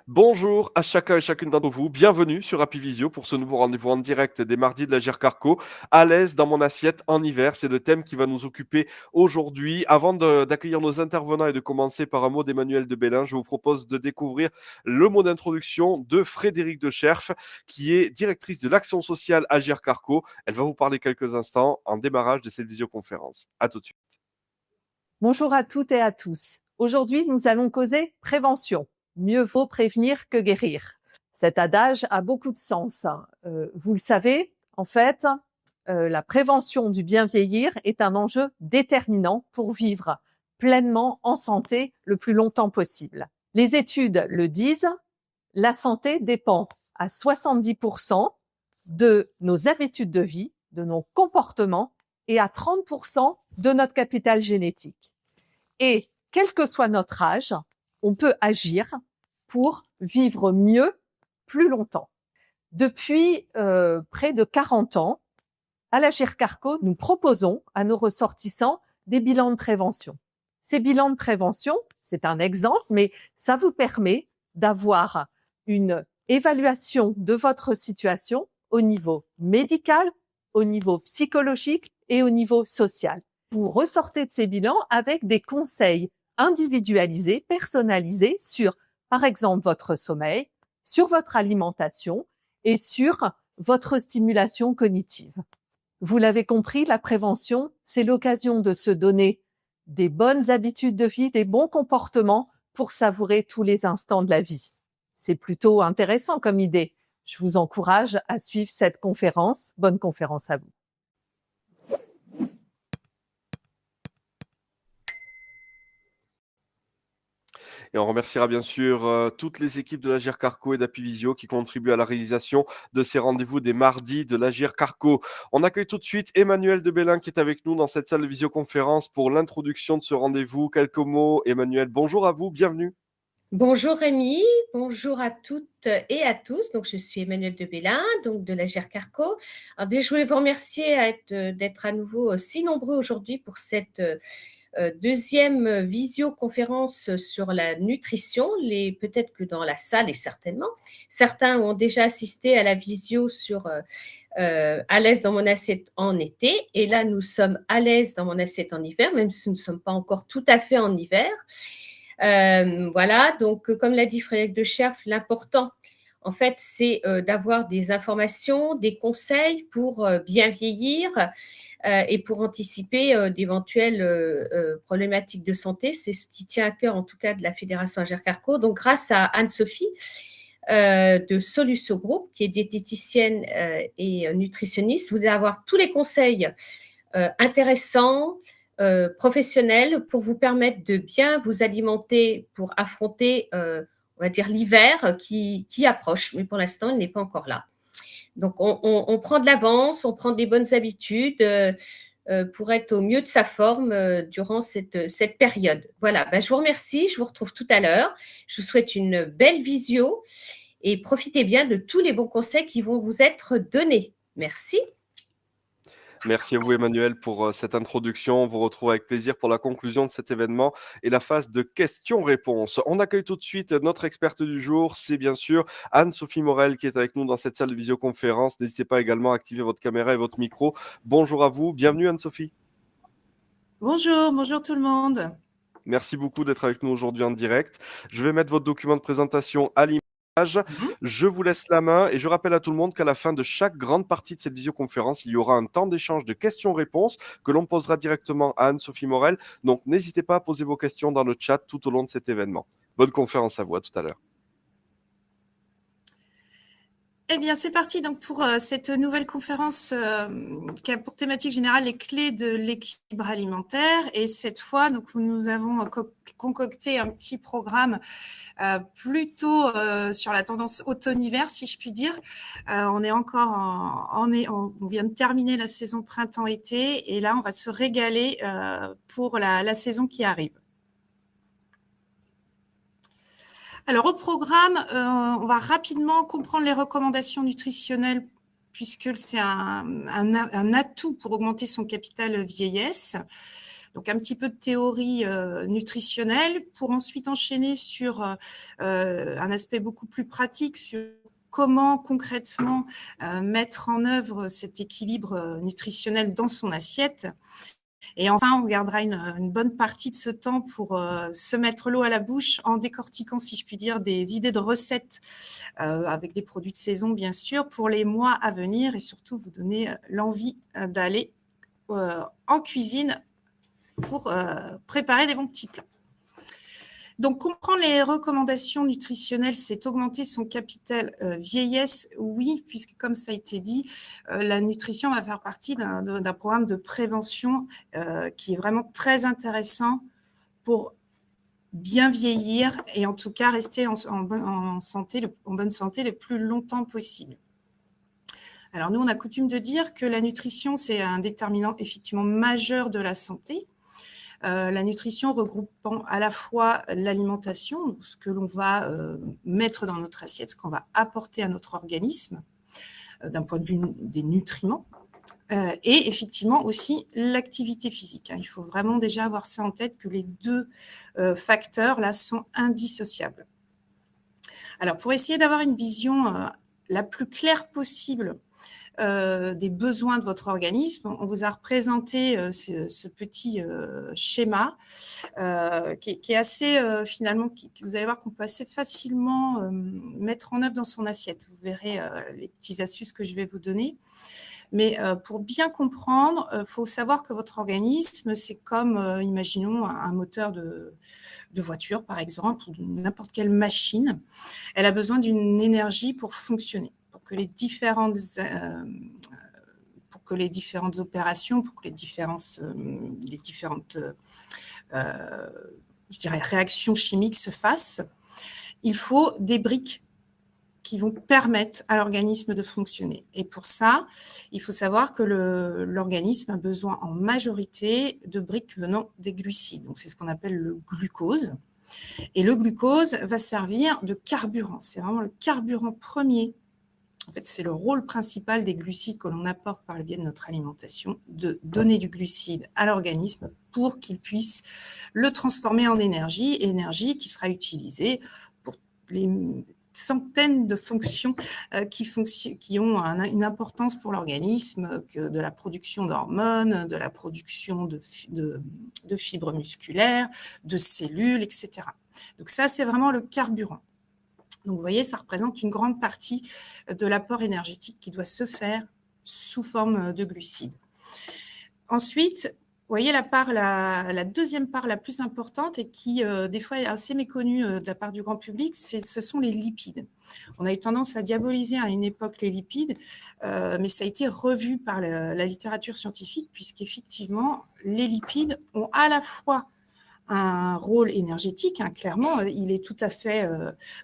Bonjour à chacun et chacune d'entre vous, bienvenue sur Happy Visio pour ce nouveau rendez-vous en direct des mardis de la Carco. À l'aise dans mon assiette en hiver, c'est le thème qui va nous occuper aujourd'hui. Avant d'accueillir nos intervenants et de commencer par un mot d'Emmanuel de Bélin, je vous propose de découvrir le mot d'introduction de Frédéric de Scherf, qui est directrice de l'action sociale à Carco. Elle va vous parler quelques instants en démarrage de cette visioconférence. À tout de suite. Bonjour à toutes et à tous. Aujourd'hui, nous allons causer prévention. Mieux vaut prévenir que guérir. Cet adage a beaucoup de sens. Vous le savez, en fait, la prévention du bien vieillir est un enjeu déterminant pour vivre pleinement en santé le plus longtemps possible. Les études le disent, la santé dépend à 70% de nos habitudes de vie, de nos comportements et à 30% de notre capital génétique. Et quel que soit notre âge, on peut agir pour vivre mieux, plus longtemps. Depuis près de 40 ans, à la Carco, nous proposons à nos ressortissants des bilans de prévention. Ces bilans de prévention, c'est un exemple, mais ça vous permet d'avoir une évaluation de votre situation au niveau médical, au niveau psychologique et au niveau social. Vous ressortez de ces bilans avec des conseils individualisés, personnalisés sur, par exemple, votre sommeil, sur votre alimentation et sur votre stimulation cognitive. Vous l'avez compris, la prévention, c'est l'occasion de se donner des bonnes habitudes de vie, des bons comportements pour savourer tous les instants de la vie. C'est plutôt intéressant comme idée. Je vous encourage à suivre cette conférence. Bonne conférence à vous. Et on remerciera bien sûr toutes les équipes de l'Agir Carco et d'Apivisio qui contribuent à la réalisation de ces rendez-vous des mardis de l'Agir Carco. On accueille tout de suite Emmanuel de Bélin qui est avec nous dans cette salle de visioconférence pour l'introduction de ce rendez-vous. Quelques mots, Emmanuel. Bonjour à vous, bienvenue. Bonjour Rémi, bonjour à toutes et à tous. Donc, je suis Emmanuel de Bélin, donc de la Carco. Alors, déjà, je voulais vous remercier d'être à nouveau si nombreux aujourd'hui pour cette deuxième visioconférence sur la nutrition. Peut-être que dans la salle, et certainement, certains ont déjà assisté à la visio sur à l'aise dans mon assiette en été. Et là, nous sommes à l'aise dans mon assiette en hiver, même si nous ne sommes pas encore tout à fait en hiver. Voilà, donc comme l'a dit Frédéric de Scherf, l'important, en fait, c'est d'avoir des informations, des conseils pour bien vieillir et pour anticiper d'éventuelles problématiques de santé. C'est ce qui tient à cœur, en tout cas, de la Fédération Carco. Donc, grâce à Anne-Sophie de Solucio Group, qui est diététicienne et nutritionniste, vous allez avoir tous les conseils intéressants, professionnels pour vous permettre de bien vous alimenter pour affronter, on va dire, l'hiver qui approche, mais pour l'instant, il n'est pas encore là. Donc, on prend de l'avance, on prend des bonnes habitudes pour être au mieux de sa forme durant cette période. Voilà, je vous remercie, je vous retrouve tout à l'heure. Je vous souhaite une belle visio et profitez bien de tous les bons conseils qui vont vous être donnés. Merci. Merci à vous Emmanuel pour cette introduction. On vous retrouve avec plaisir pour la conclusion de cet événement et la phase de questions-réponses. On accueille tout de suite notre experte du jour, c'est bien sûr Anne-Sophie Morel qui est avec nous dans cette salle de visioconférence. N'hésitez pas également à activer votre caméra et votre micro. Bonjour à vous, bienvenue Anne-Sophie. Bonjour tout le monde. Merci beaucoup d'être avec nous aujourd'hui en direct. Je vais mettre votre document de présentation à l'image. Je vous laisse la main et je rappelle à tout le monde qu'à la fin de chaque grande partie de cette visioconférence, il y aura un temps d'échange de questions-réponses que l'on posera directement à Anne-Sophie Morel. Donc n'hésitez pas à poser vos questions dans le chat tout au long de cet événement. Bonne conférence à vous, à tout à l'heure. Eh bien, c'est parti donc pour cette nouvelle conférence qui a pour thématique générale les clés de l'équilibre alimentaire. Et cette fois, donc, nous avons concocté un petit programme plutôt sur la tendance automne-hiver, si je puis dire. On est encore on vient de terminer la saison printemps-été et là, on va se régaler pour la saison qui arrive. Alors, au programme, on va rapidement comprendre les recommandations nutritionnelles puisque c'est un atout pour augmenter son capital vieillesse. Donc, un petit peu de théorie nutritionnelle pour ensuite enchaîner sur un aspect beaucoup plus pratique sur comment concrètement mettre en œuvre cet équilibre nutritionnel dans son assiette. Et enfin, on gardera une bonne partie de ce temps pour se mettre l'eau à la bouche en décortiquant, si je puis dire, des idées de recettes avec des produits de saison, bien sûr, pour les mois à venir et surtout vous donner l'envie d'aller en cuisine pour préparer des bons petits plats. Donc, comprendre les recommandations nutritionnelles, c'est augmenter son capital vieillesse, oui, puisque comme ça a été dit, la nutrition va faire partie d'un programme de prévention qui est vraiment très intéressant pour bien vieillir et en tout cas rester en bonne santé le plus longtemps possible. Alors, nous, on a coutume de dire que la nutrition, c'est un déterminant effectivement majeur de la santé. La nutrition regroupant à la fois l'alimentation, ce que l'on va mettre dans notre assiette, ce qu'on va apporter à notre organisme d'un point de vue des nutriments, et effectivement aussi l'activité physique. Il faut vraiment déjà avoir ça en tête que les deux facteurs là sont indissociables. Alors, pour essayer d'avoir une vision la plus claire possible des besoins de votre organisme, on vous a représenté ce petit schéma qui est assez finalement, vous allez voir qu'on peut assez facilement mettre en œuvre dans son assiette. Vous verrez les petites astuces que je vais vous donner. Mais pour bien comprendre, il faut savoir que votre organisme, c'est comme, imaginons, un moteur de voiture, par exemple, ou de n'importe quelle machine. Elle a besoin d'une énergie pour fonctionner, pour que les différentes opérations, pour que les différentes je dirais, réactions chimiques se fassent. Il faut des briques qui vont permettre à l'organisme de fonctionner. Et pour ça, il faut savoir que l'organisme a besoin en majorité de briques venant des glucides. Donc, c'est ce qu'on appelle le glucose. Et le glucose va servir de carburant. C'est vraiment le carburant premier. En fait, c'est le rôle principal des glucides que l'on apporte par le biais de notre alimentation, de donner du glucide à l'organisme pour qu'il puisse le transformer en énergie qui sera utilisée pour les centaines de fonctions qui ont une importance pour l'organisme, de la production d'hormones, de la production de fibres musculaires, de cellules, etc. Donc ça, c'est vraiment le carburant. Donc, vous voyez, ça représente une grande partie de l'apport énergétique qui doit se faire sous forme de glucides. Ensuite, vous voyez la deuxième part la plus importante et qui, des fois, est assez méconnue de la part du grand public, ce sont les lipides. On a eu tendance à diaboliser à une époque les lipides, mais ça a été revu par la littérature scientifique, puisqu'effectivement, les lipides ont à la fois un rôle énergétique, clairement, il est tout à fait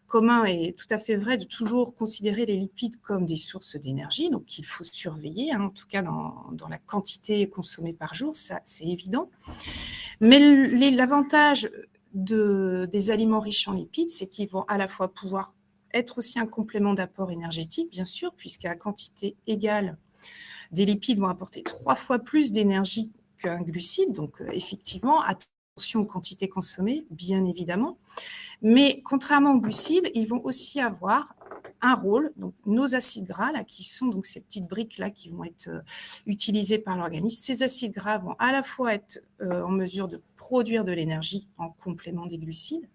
commun et tout à fait vrai de toujours considérer les lipides comme des sources d'énergie, donc il faut surveiller, en tout cas dans la quantité consommée par jour, ça c'est évident. Mais l'avantage des aliments riches en lipides, c'est qu'ils vont à la fois pouvoir être aussi un complément d'apport énergétique, bien sûr, puisqu'à quantité égale, des lipides vont apporter 3 fois plus d'énergie qu'un glucide, donc effectivement, attention aux quantités consommées, bien évidemment. Mais contrairement aux glucides, ils vont aussi avoir un rôle, donc nos acides gras, là, qui sont donc ces petites briques-là qui vont être utilisées par l'organisme. Ces acides gras vont à la fois être en mesure de produire de l'énergie en complément des glucides,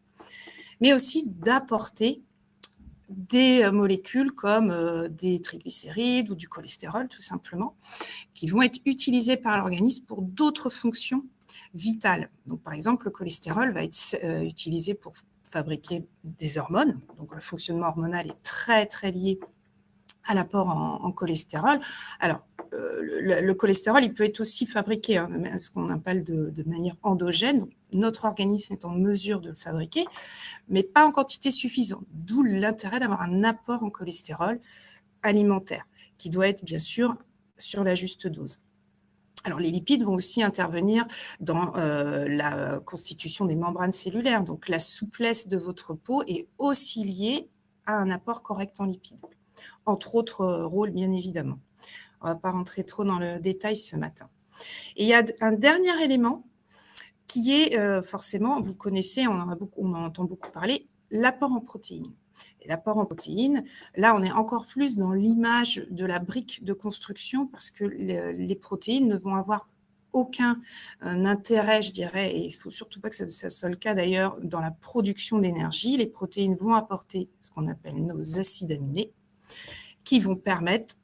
mais aussi d'apporter des molécules comme des triglycérides ou du cholestérol, tout simplement, qui vont être utilisées par l'organisme pour d'autres fonctions vitales. Donc, par exemple, le cholestérol va être utilisé pour fabriquer des hormones. Donc, le fonctionnement hormonal est très, très lié à l'apport en cholestérol. Alors, le cholestérol, il peut être aussi fabriqué, ce qu'on appelle de manière endogène. Donc, notre organisme est en mesure de le fabriquer, mais pas en quantité suffisante. D'où l'intérêt d'avoir un apport en cholestérol alimentaire, qui doit être bien sûr sur la juste dose. Alors, les lipides vont aussi intervenir dans la constitution des membranes cellulaires. Donc, la souplesse de votre peau est aussi liée à un apport correct en lipides. Entre autres rôles, bien évidemment. On ne va pas rentrer trop dans le détail ce matin. Et il y a un dernier élément qui est forcément, vous connaissez, on en entend beaucoup parler, l'apport en protéines. Et l'apport en protéines, là, on est encore plus dans l'image de la brique de construction parce que les protéines ne vont avoir aucun intérêt, je dirais, et il ne faut surtout pas que ce soit le cas d'ailleurs dans la production d'énergie. Les protéines vont apporter ce qu'on appelle nos acides aminés qui vont permettre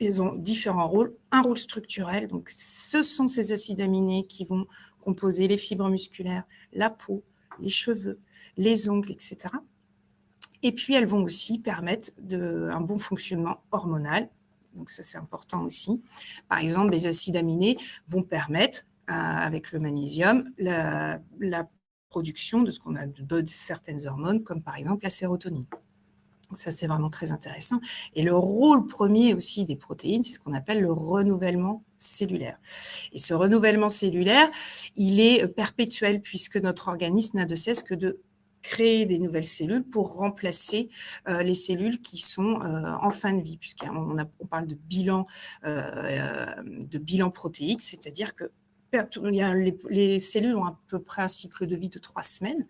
ils ont différents rôles. Un rôle structurel, donc ce sont ces acides aminés qui vont composer les fibres musculaires, la peau, les cheveux, les ongles, etc. Et puis, elles vont aussi permettre un bon fonctionnement hormonal. Donc, ça, c'est important aussi. Par exemple, des acides aminés vont permettre, avec le magnésium, la production de ce qu'on a de certaines hormones, comme par exemple la sérotonine. Ça, c'est vraiment très intéressant. Et le rôle premier aussi des protéines, c'est ce qu'on appelle le renouvellement cellulaire. Et ce renouvellement cellulaire, il est perpétuel puisque notre organisme n'a de cesse que de créer des nouvelles cellules pour remplacer les cellules qui sont en fin de vie, puisqu'on parle de bilan protéique, c'est-à-dire que les cellules ont à peu près un cycle de vie de 3 semaines.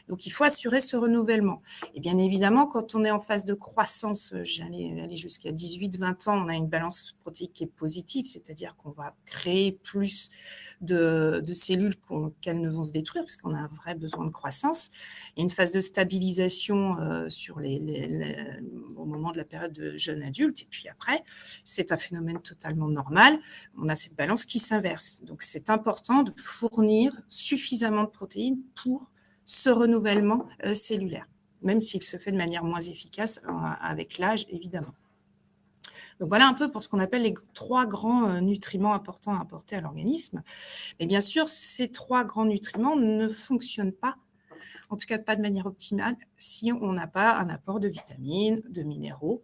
Donc, il faut assurer ce renouvellement. Et bien évidemment, quand on est en phase de croissance, j'allais aller jusqu'à 18-20 ans, on a une balance protéique qui est positive, c'est-à-dire qu'on va créer plus de cellules qu'elles ne vont se détruire, parce qu'on a un vrai besoin de croissance. Il y a une phase de stabilisation au moment de la période de jeune adulte. Et puis après, c'est un phénomène totalement normal. On a cette balance qui s'inverse. Donc, c'est important de fournir suffisamment de protéines pour ce renouvellement cellulaire, même s'il se fait de manière moins efficace avec l'âge, évidemment. Donc, voilà un peu pour ce qu'on appelle les 3 grands nutriments importants à apporter à l'organisme. Mais bien sûr, ces 3 grands nutriments ne fonctionnent pas, en tout cas pas de manière optimale, si on n'a pas un apport de vitamines, de minéraux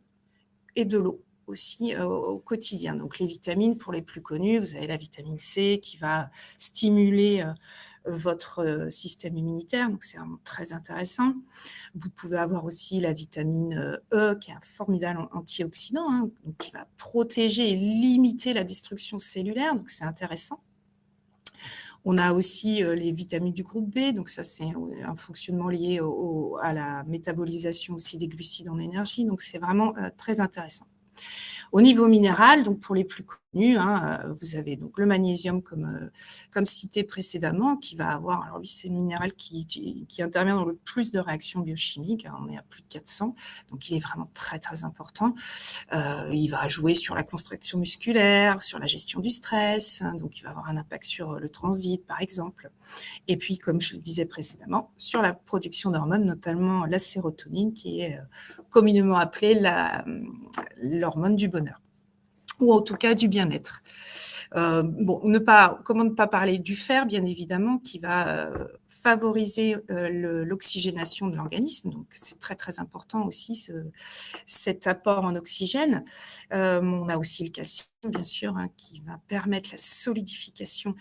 et de l'eau aussi au quotidien. Donc, les vitamines, pour les plus connues, vous avez la vitamine C qui va stimuler votre système immunitaire, donc c'est vraiment très intéressant. Vous pouvez avoir aussi la vitamine E, qui est un formidable antioxydant, donc qui va protéger et limiter la destruction cellulaire, donc c'est intéressant. On a aussi les vitamines du groupe B, donc ça c'est un fonctionnement lié à la métabolisation aussi des glucides en énergie, donc c'est vraiment très intéressant. Au niveau minéral, donc pour les plus connus, vous avez donc le magnésium comme cité précédemment, qui va avoir, alors lui c'est le minéral qui intervient dans le plus de réactions biochimiques, on est à plus de 400, donc il est vraiment très très important. Il va jouer sur la construction musculaire, sur la gestion du stress, donc il va avoir un impact sur le transit par exemple. Et puis comme je le disais précédemment, sur la production d'hormones, notamment la sérotonine, qui est communément appelée l'hormone du bonheur, ou en tout cas du bien-être. Comment ne pas parler du fer, bien évidemment, qui va favoriser l'oxygénation de l'organisme. Donc, c'est très, très important aussi, cet apport en oxygène. On a aussi le calcium, bien sûr, qui va permettre la solidification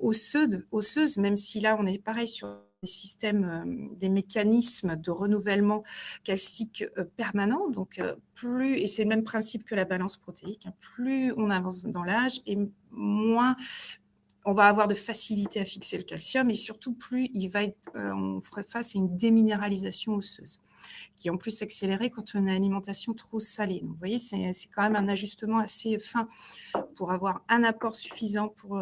osseuse, même si là, on est pareil sur des systèmes, des mécanismes de renouvellement calcique permanent. Donc, et c'est le même principe que la balance protéique, plus on avance dans l'âge et moins on va avoir de facilité à fixer le calcium, et surtout plus on ferait face à une déminéralisation osseuse, qui est en plus s'accélérer quand on a une alimentation trop salée. Donc, vous voyez, c'est quand même un ajustement assez fin pour avoir un apport suffisant pour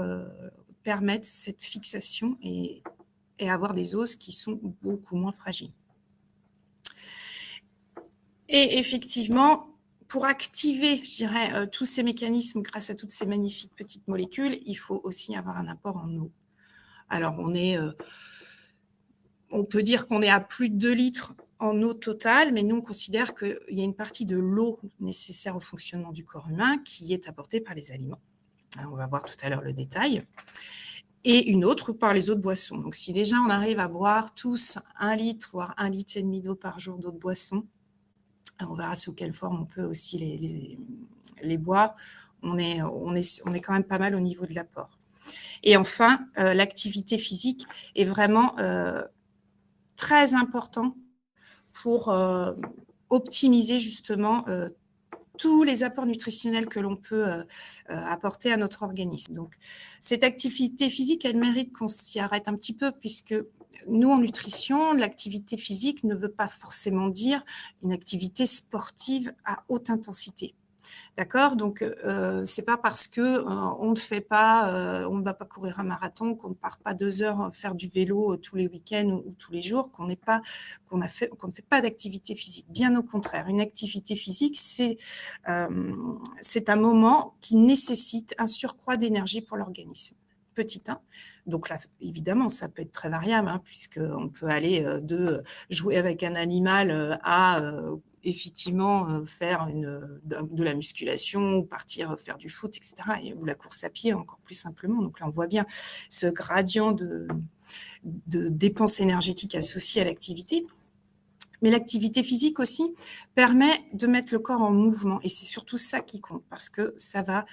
permettre cette fixation et avoir des os qui sont beaucoup moins fragiles. Et effectivement, pour activer, je dirais, tous ces mécanismes grâce à toutes ces magnifiques petites molécules, il faut aussi avoir un apport en eau. Alors, on peut dire qu'on est à plus de 2 litres en eau totale, mais nous, on considère qu'il y a une partie de l'eau nécessaire au fonctionnement du corps humain qui est apportée par les aliments. Alors, on va voir tout à l'heure le détail. Et une autre par les eaux de boisson. Donc, si déjà on arrive à boire tous 1 litre, voire 1,5 litre d'eau par jour d'eau de boisson, on verra sous quelle forme on peut aussi les boire. On est quand même pas mal au niveau de l'apport. Et enfin, l'activité physique est vraiment très important pour optimiser justement tous les apports nutritionnels que l'on peut apporter à notre organisme. Donc, cette activité physique, elle mérite qu'on s'y arrête un petit peu, puisque nous, en nutrition, l'activité physique ne veut pas forcément dire une activité sportive à haute intensité. D'accord? Donc, c'est pas parce que on ne fait pas, on ne va pas courir un marathon, qu'on ne part pas 2 heures faire du vélo tous les week-ends ou tous les jours, qu'on ne fait pas d'activité physique. Bien au contraire, une activité physique, c'est un moment qui nécessite un surcroît d'énergie pour l'organisme. Petit 1. Donc là, évidemment, ça peut être très variable, hein, puisqu'on peut aller de jouer avec un animal à effectivement faire de la musculation, ou partir faire du foot, etc., ou la course à pied encore plus simplement. Donc là, on voit bien ce gradient de dépenses énergétiques associées à l'activité. Mais l'activité physique aussi permet de mettre le corps en mouvement. Et c'est surtout ça qui compte, parce que ça va,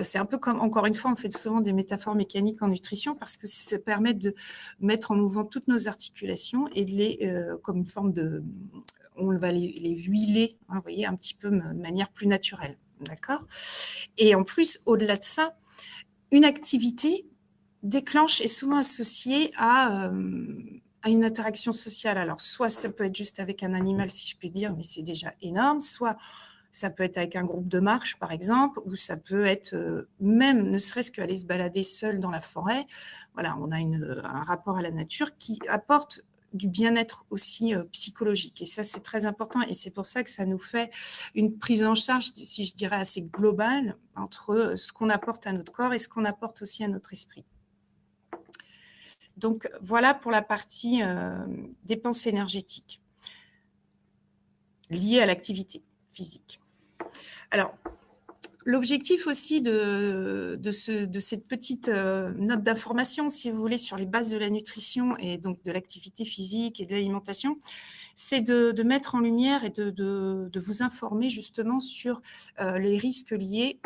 c'est un peu comme, encore une fois, on fait souvent des métaphores mécaniques en nutrition, parce que ça permet de mettre en mouvement toutes nos articulations et de les, comme une forme de, on va les huiler, hein, vous voyez, un petit peu de manière plus naturelle. D'accord? Et en plus, au-delà de ça, une activité déclenche est souvent associée à une interaction sociale. Alors, soit ça peut être juste avec un animal, si je puis dire, mais c'est déjà énorme, soit ça peut être avec un groupe de marche, par exemple, ou ça peut être même, ne serait-ce qu'aller se balader seul dans la forêt. Voilà, on a un rapport à la nature qui apporte du bien-être aussi psychologique. Et ça, c'est très important. Et c'est pour ça que ça nous fait une prise en charge, si je dirais, assez globale entre ce qu'on apporte à notre corps et ce qu'on apporte aussi à notre esprit. Donc, voilà pour la partie dépenses énergétiques liées à l'activité physique. Alors, l'objectif aussi de cette petite note d'information, si vous voulez, sur les bases de la nutrition et donc de l'activité physique et de l'alimentation, c'est de mettre en lumière et de vous informer justement sur les risques liés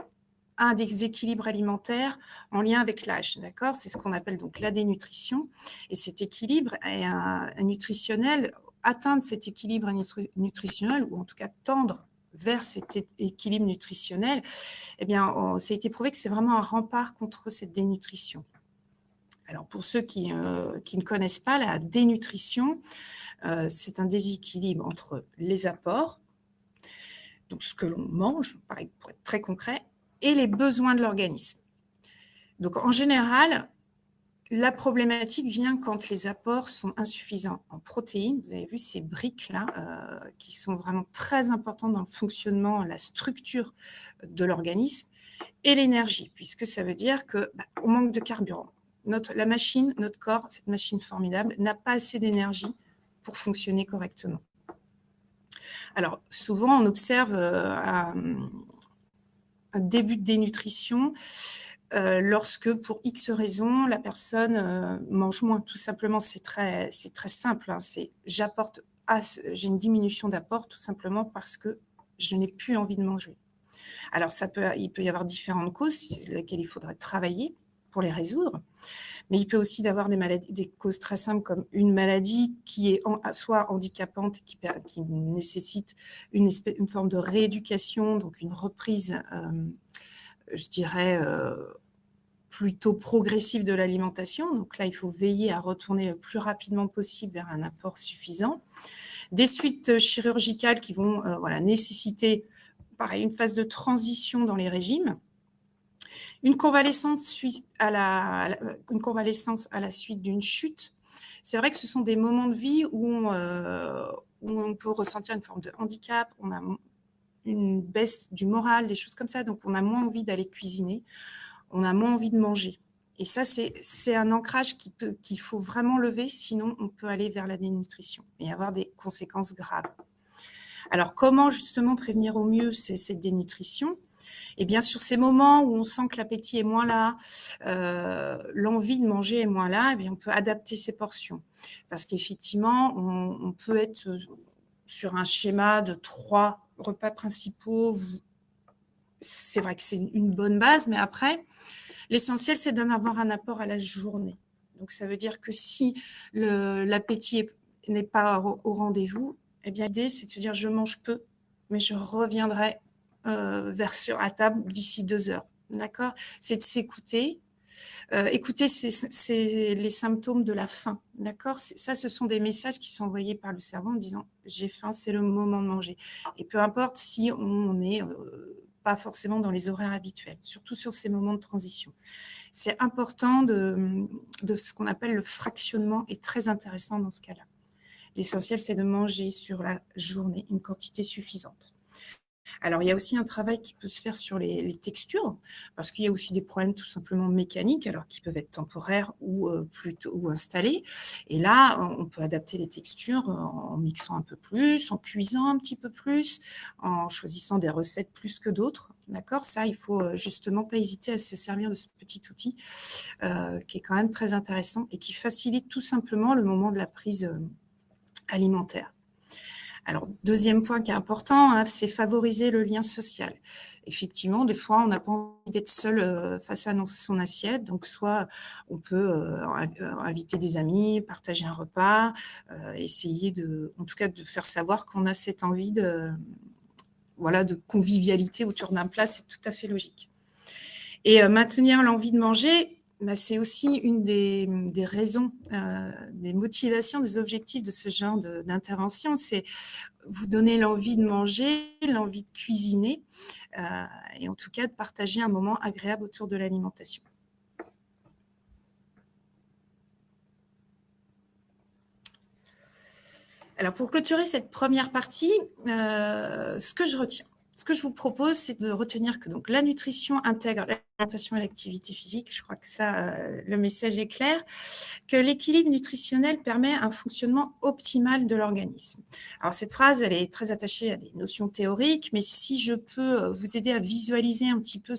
à un déséquilibre alimentaire en lien avec l'âge, d'accord? C'est ce qu'on appelle donc la dénutrition. Et cet équilibre est un nutritionnel, atteindre cet équilibre nutritionnel, ou en tout cas tendre vers cet équilibre nutritionnel, eh bien, ça a été prouvé que c'est vraiment un rempart contre cette dénutrition. Alors, pour ceux qui ne connaissent pas, la dénutrition, c'est un déséquilibre entre les apports, donc ce que l'on mange, pareil, pour être très concret, et les besoins de l'organisme. Donc, en général, la problématique vient quand les apports sont insuffisants en protéines. Vous avez vu ces briques-là qui sont vraiment très importantes dans le fonctionnement, la structure de l'organisme, et l'énergie, puisque ça veut dire qu'on manque de carburant. La machine, notre corps, cette machine formidable, n'a pas assez d'énergie pour fonctionner correctement. Alors, souvent, on observe un début de dénutrition lorsque, pour X raisons, la personne mange moins. Tout simplement, c'est très simple. Hein, j'ai une diminution d'apport tout simplement parce que je n'ai plus envie de manger. Alors, il peut y avoir différentes causes sur lesquelles il faudrait travailler pour les résoudre. Mais il peut aussi y avoir des causes très simples, comme une maladie qui est soit handicapante, qui nécessite une forme de rééducation, donc une reprise, je dirais, plutôt progressive de l'alimentation. Donc là, il faut veiller à retourner le plus rapidement possible vers un apport suffisant. Des suites chirurgicales qui vont nécessiter, pareil, une phase de transition dans les régimes. Une convalescence à la suite d'une chute. C'est vrai que ce sont des moments de vie où on peut ressentir une forme de handicap, on a une baisse du moral, des choses comme ça, donc on a moins envie d'aller cuisiner, on a moins envie de manger. Et ça, c'est un ancrage qu'il faut vraiment lever, sinon on peut aller vers la dénutrition et avoir des conséquences graves. Alors, comment justement prévenir au mieux cette dénutrition ? Et bien, sur ces moments où on sent que l'appétit est moins là, l'envie de manger est moins là, eh bien, on peut adapter ses portions. Parce qu'effectivement, on peut être sur un schéma de 3 repas principaux. C'est vrai que c'est une bonne base, mais après, l'essentiel, c'est d'en avoir un apport à la journée. Donc, ça veut dire que si l'appétit n'est pas au rendez-vous, eh bien, l'idée, c'est de se dire, je mange peu, mais je reviendrai à table d'ici 2 heures. D'accord? C'est de s'écouter. Écouter, c'est les symptômes de la faim. D'accord? Ça, ce sont des messages qui sont envoyés par le cerveau en disant « j'ai faim, c'est le moment de manger ». Et peu importe si on n'est pas forcément dans les horaires habituels, surtout sur ces moments de transition. C'est important de ce qu'on appelle le fractionnement est très intéressant dans ce cas-là. L'essentiel, c'est de manger sur la journée une quantité suffisante. Alors, il y a aussi un travail qui peut se faire sur les textures, parce qu'il y a aussi des problèmes tout simplement mécaniques, alors qui peuvent être temporaires ou installés. Et là, on peut adapter les textures en mixant un peu plus, en cuisant un petit peu plus, en choisissant des recettes plus que d'autres. D'accord? Ça, il faut justement pas hésiter à se servir de ce petit outil qui est quand même très intéressant et qui facilite tout simplement le moment de la prise alimentaire. Alors, deuxième point qui est important, c'est favoriser le lien social. Effectivement, des fois, on n'a pas envie d'être seul face à son assiette. Donc, soit on peut inviter des amis, partager un repas, essayer en tout cas, de faire savoir qu'on a cette envie de convivialité autour d'un plat. C'est tout à fait logique. Et maintenir l'envie de manger, c'est aussi une des raisons, des motivations, des objectifs de ce genre d'intervention. C'est vous donner l'envie de manger, l'envie de cuisiner et en tout cas de partager un moment agréable autour de l'alimentation. Alors, pour clôturer cette première partie, ce que je vous propose, c'est de retenir que donc, la nutrition intègre l'alimentation et l'activité physique. Je crois que ça, le message est clair. Que l'équilibre nutritionnel permet un fonctionnement optimal de l'organisme. Alors, cette phrase, elle est très attachée à des notions théoriques, mais si je peux vous aider à visualiser un petit peu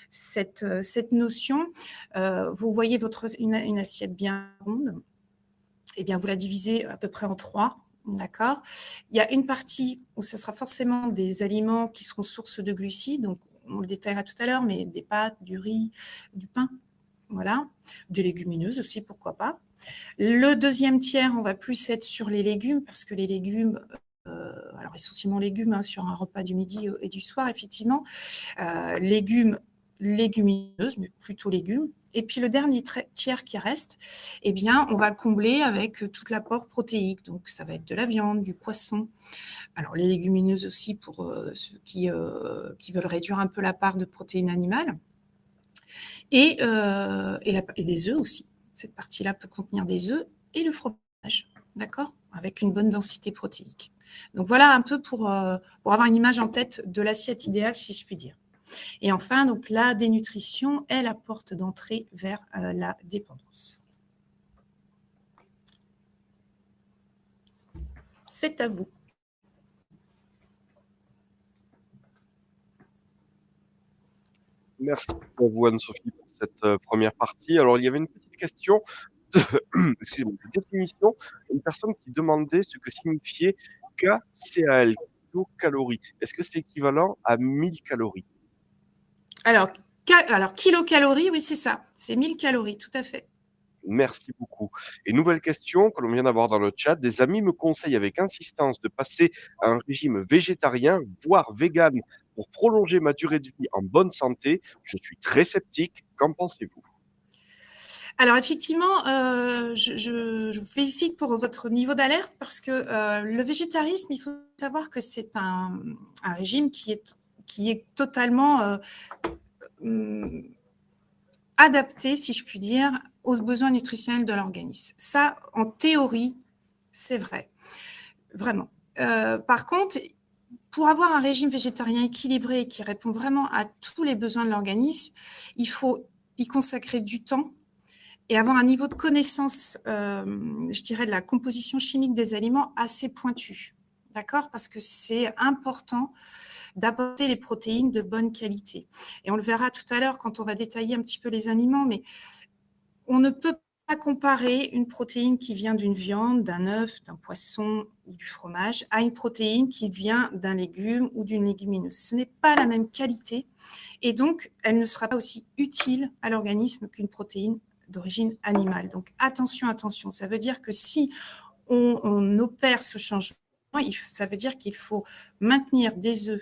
cette notion, vous voyez une assiette bien ronde. Eh bien, vous la divisez à peu près en 3, d'accord? Il y a une partie où ce sera forcément des aliments qui seront source de glucides, donc on le détaillera tout à l'heure, mais des pâtes, du riz, du pain, voilà, des légumineuses aussi, pourquoi pas. Le deuxième tiers, on va plus être sur les légumes, parce que les légumes, alors essentiellement légumes, sur un repas du midi et du soir, effectivement, légumineuses, mais plutôt légumes. Et puis le dernier tiers qui reste, eh bien, on va le combler avec tout l'apport protéique. Donc, ça va être de la viande, du poisson. Alors, les légumineuses aussi pour ceux qui veulent réduire un peu la part de protéines animales. Et des œufs aussi. Cette partie-là peut contenir des œufs et le fromage, d'accord? Avec une bonne densité protéique. Donc, voilà un peu pour avoir une image en tête de l'assiette idéale, si je puis dire. Et enfin, donc, la dénutrition est la porte d'entrée vers la dépendance. C'est à vous. Merci à vous, Anne-Sophie, pour cette première partie. Alors, il y avait une petite question excusez-moi, de définition. Une personne qui demandait ce que signifiait KCAL, kilocalories. Est-ce que c'est équivalent à 1000 calories? Alors, kilocalories, oui, c'est ça. C'est 1000 calories, tout à fait. Merci beaucoup. Et nouvelle question que l'on vient d'avoir dans le chat. Des amis me conseillent avec insistance de passer à un régime végétarien, voire vegan, pour prolonger ma durée de vie en bonne santé. Je suis très sceptique. Qu'en pensez-vous? Alors effectivement, je vous félicite pour votre niveau d'alerte parce que le végétarisme, il faut savoir que c'est un régime qui est totalement adapté, si je puis dire, aux besoins nutritionnels de l'organisme. Ça, en théorie, c'est vrai, vraiment. Par contre, pour avoir un régime végétarien équilibré qui répond vraiment à tous les besoins de l'organisme, il faut y consacrer du temps et avoir un niveau de connaissance, je dirais, de la composition chimique des aliments assez pointu. D'accord? Parce que c'est important d'apporter les protéines de bonne qualité. Et on le verra tout à l'heure quand on va détailler un petit peu les aliments, mais on ne peut pas comparer une protéine qui vient d'une viande, d'un œuf, d'un poisson ou du fromage à une protéine qui vient d'un légume ou d'une légumineuse. Ce n'est pas la même qualité et donc elle ne sera pas aussi utile à l'organisme qu'une protéine d'origine animale. Donc attention, attention, ça veut dire que si on opère ce changement, ça veut dire qu'il faut maintenir des œufs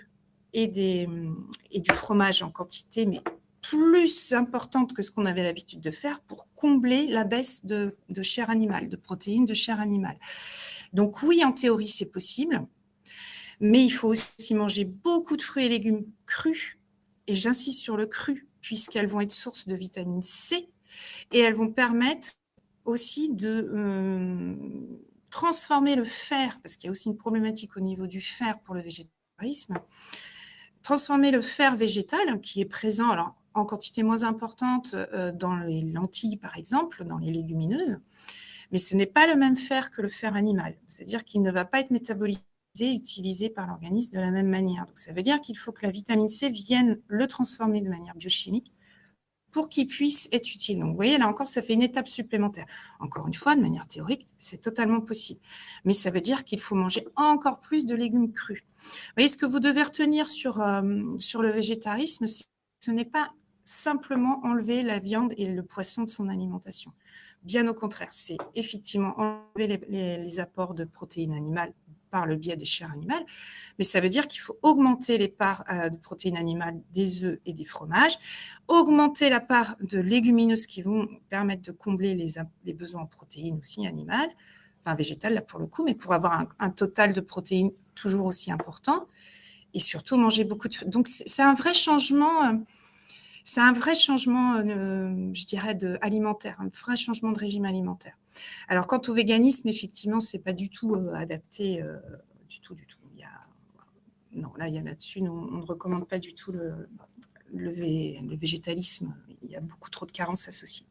et du fromage en quantité, mais plus importante que ce qu'on avait l'habitude de faire pour combler la baisse de chair animale, de protéines de chair animale. Donc oui, en théorie, c'est possible, mais il faut aussi manger beaucoup de fruits et légumes crus, et j'insiste sur le cru, puisqu'elles vont être source de vitamine C, et elles vont permettre aussi de transformer le fer, parce qu'il y a aussi une problématique au niveau du fer pour le végétarisme, transformer le fer végétal qui est présent alors, en quantité moins importante dans les lentilles, par exemple, dans les légumineuses, mais ce n'est pas le même fer que le fer animal, c'est-à-dire qu'il ne va pas être métabolisé et utilisé par l'organisme de la même manière. Donc, ça veut dire qu'il faut que la vitamine C vienne le transformer de manière biochimique pour qu'il puisse être utile. Donc, vous voyez, là encore, ça fait une étape supplémentaire. Encore une fois, de manière théorique, c'est totalement possible. Mais ça veut dire qu'il faut manger encore plus de légumes crus. Vous voyez, ce que vous devez retenir sur le végétarisme, ce n'est pas simplement enlever la viande et le poisson de son alimentation. Bien au contraire, c'est effectivement enlever les apports de protéines animales par le biais des chairs animales, mais ça veut dire qu'il faut augmenter les parts de protéines animales des œufs et des fromages, augmenter la part de légumineuses qui vont permettre de combler les besoins en protéines aussi animales, enfin végétales là pour le coup, mais pour avoir un total de protéines toujours aussi important, et surtout manger beaucoup de... Donc c'est un vrai changement... C'est un vrai changement, je dirais, alimentaire, un vrai changement de régime alimentaire. Alors, quant au véganisme, effectivement, ce n'est pas du tout adapté, du tout. Non, là, il y a là-dessus, on ne recommande pas du tout le végétalisme. Il y a beaucoup trop de carences associées.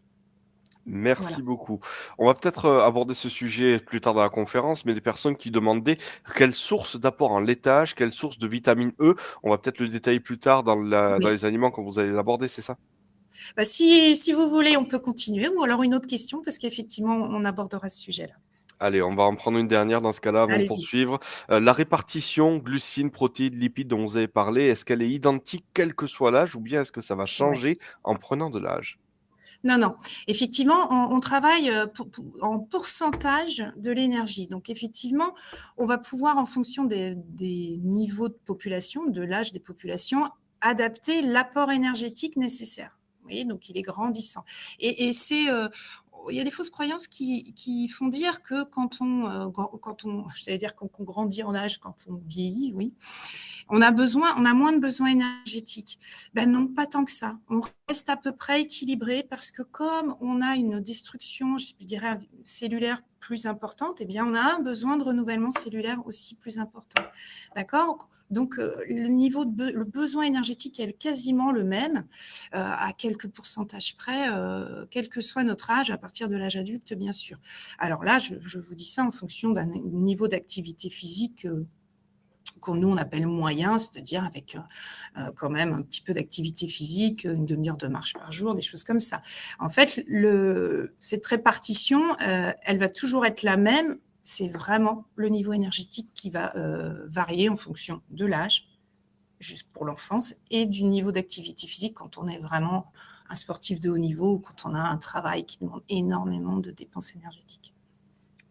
Merci Voilà. beaucoup. On va peut-être aborder ce sujet plus tard dans la conférence, mais des personnes qui demandaient quelle source d'apport en laitage, quelle source de vitamine E, on va peut-être le détailler plus tard dans Oui. les aliments quand vous allez l'aborder, c'est ça? Bah, si vous voulez, on peut continuer, ou alors une autre question, parce qu'effectivement, on abordera ce sujet-là. Allez, on va en prendre une dernière dans ce cas-là avant de Allez-y. poursuivre. La répartition glucides, protéines, lipides dont vous avez parlé, est-ce qu'elle est identique quel que soit l'âge ou bien est-ce que ça va Ouais. changer en prenant de l'âge? Non. Effectivement, on travaille en pourcentage de l'énergie. Donc, effectivement, on va pouvoir, en fonction des niveaux de population, de l'âge des populations, adapter l'apport énergétique nécessaire. Vous voyez, donc il est grandissant. Et c'est... il y a des fausses croyances qui font dire que quand on grandit en âge, quand on vieillit, oui, on a moins de besoins énergétiques. Ben non, pas tant que ça. On reste à peu près équilibré parce que comme on a une destruction, je dirais, cellulaire plus importante, eh bien, on a un besoin de renouvellement cellulaire aussi plus important. D'accord ? Donc, le besoin énergétique est quasiment le même, à quelques pourcentages près, quel que soit notre âge, à partir de l'âge adulte, bien sûr. Alors là, je vous dis ça en fonction d'un niveau d'activité physique qu'on on appelle moyen, c'est-à-dire avec quand même un petit peu d'activité physique, une demi-heure de marche par jour, des choses comme ça. En fait, cette répartition, elle va toujours être la même. C'est vraiment le niveau énergétique qui va varier en fonction de l'âge, juste pour l'enfance, et du niveau d'activité physique quand on est vraiment un sportif de haut niveau ou quand on a un travail qui demande énormément de dépenses énergétiques.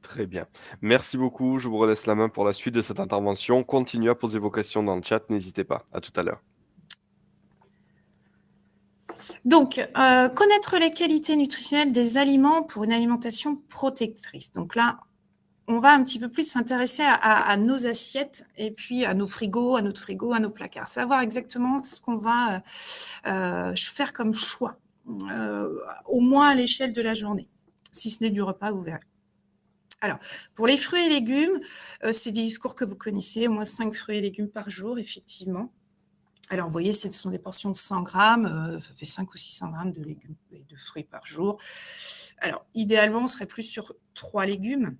Très bien. Merci beaucoup. Je vous relaisse la main pour la suite de cette intervention. Continuez à poser vos questions dans le chat. N'hésitez pas. À tout à l'heure. Donc, connaître les qualités nutritionnelles des aliments pour une alimentation protectrice. Donc là, on va un petit peu plus s'intéresser à nos assiettes et puis à nos frigos, à nos placards. Savoir exactement ce qu'on va faire comme choix, au moins à l'échelle de la journée, si ce n'est du repas, vous verrez. Alors, pour les fruits et légumes, c'est des discours que vous connaissez, au moins 5 fruits et légumes par jour, effectivement. Alors, vous voyez, ce sont des portions de 100 grammes, ça fait 5 ou 600 grammes de légumes et de fruits par jour. Alors, idéalement, on serait plus sur 3 légumes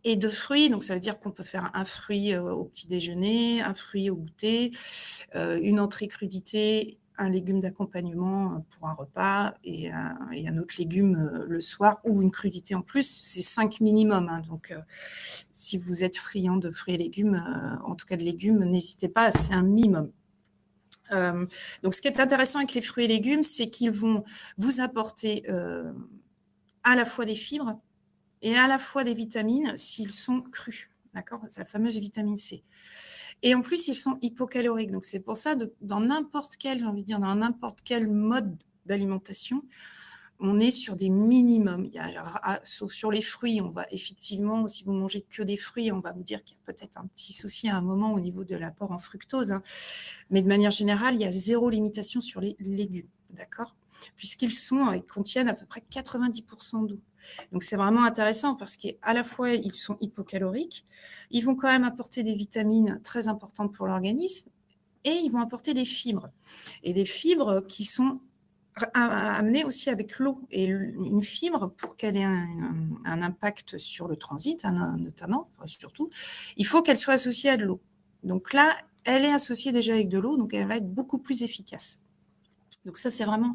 et 2 fruits. Donc, ça veut dire qu'on peut faire un fruit au petit déjeuner, un fruit au goûter, une entrée crudité, un légume d'accompagnement pour un repas et un autre légume le soir ou une crudité en plus. C'est 5 minimum. Hein. Donc, si vous êtes friand de fruits et légumes, en tout cas de légumes, n'hésitez pas, c'est un minimum. Donc, ce qui est intéressant avec les fruits et légumes, c'est qu'ils vont vous apporter à la fois des fibres et à la fois des vitamines s'ils sont crus. D'accord ? C'est la fameuse vitamine C. Et en plus, ils sont hypocaloriques. Donc, c'est pour ça, dans n'importe quel, j'ai envie de dire, dans n'importe quel mode d'alimentation, on est sur des minimums. Sauf sur les fruits, on va effectivement, si vous mangez que des fruits, on va vous dire qu'il y a peut-être un petit souci à un moment au niveau de l'apport en fructose. Hein. Mais de manière générale, il y a 0 limitation sur les légumes, d'accord ? Puisqu'ils contiennent à peu près 90% d'eau. Donc, c'est vraiment intéressant parce qu'à la fois, ils sont hypocaloriques, ils vont quand même apporter des vitamines très importantes pour l'organisme et ils vont apporter des fibres. Et des fibres qui sont amener aussi avec l'eau. Et une fibre, pour qu'elle ait un impact sur le transit, notamment, surtout, il faut qu'elle soit associée à de l'eau. Donc là, elle est associée déjà avec de l'eau, donc elle va être beaucoup plus efficace. Donc ça, c'est vraiment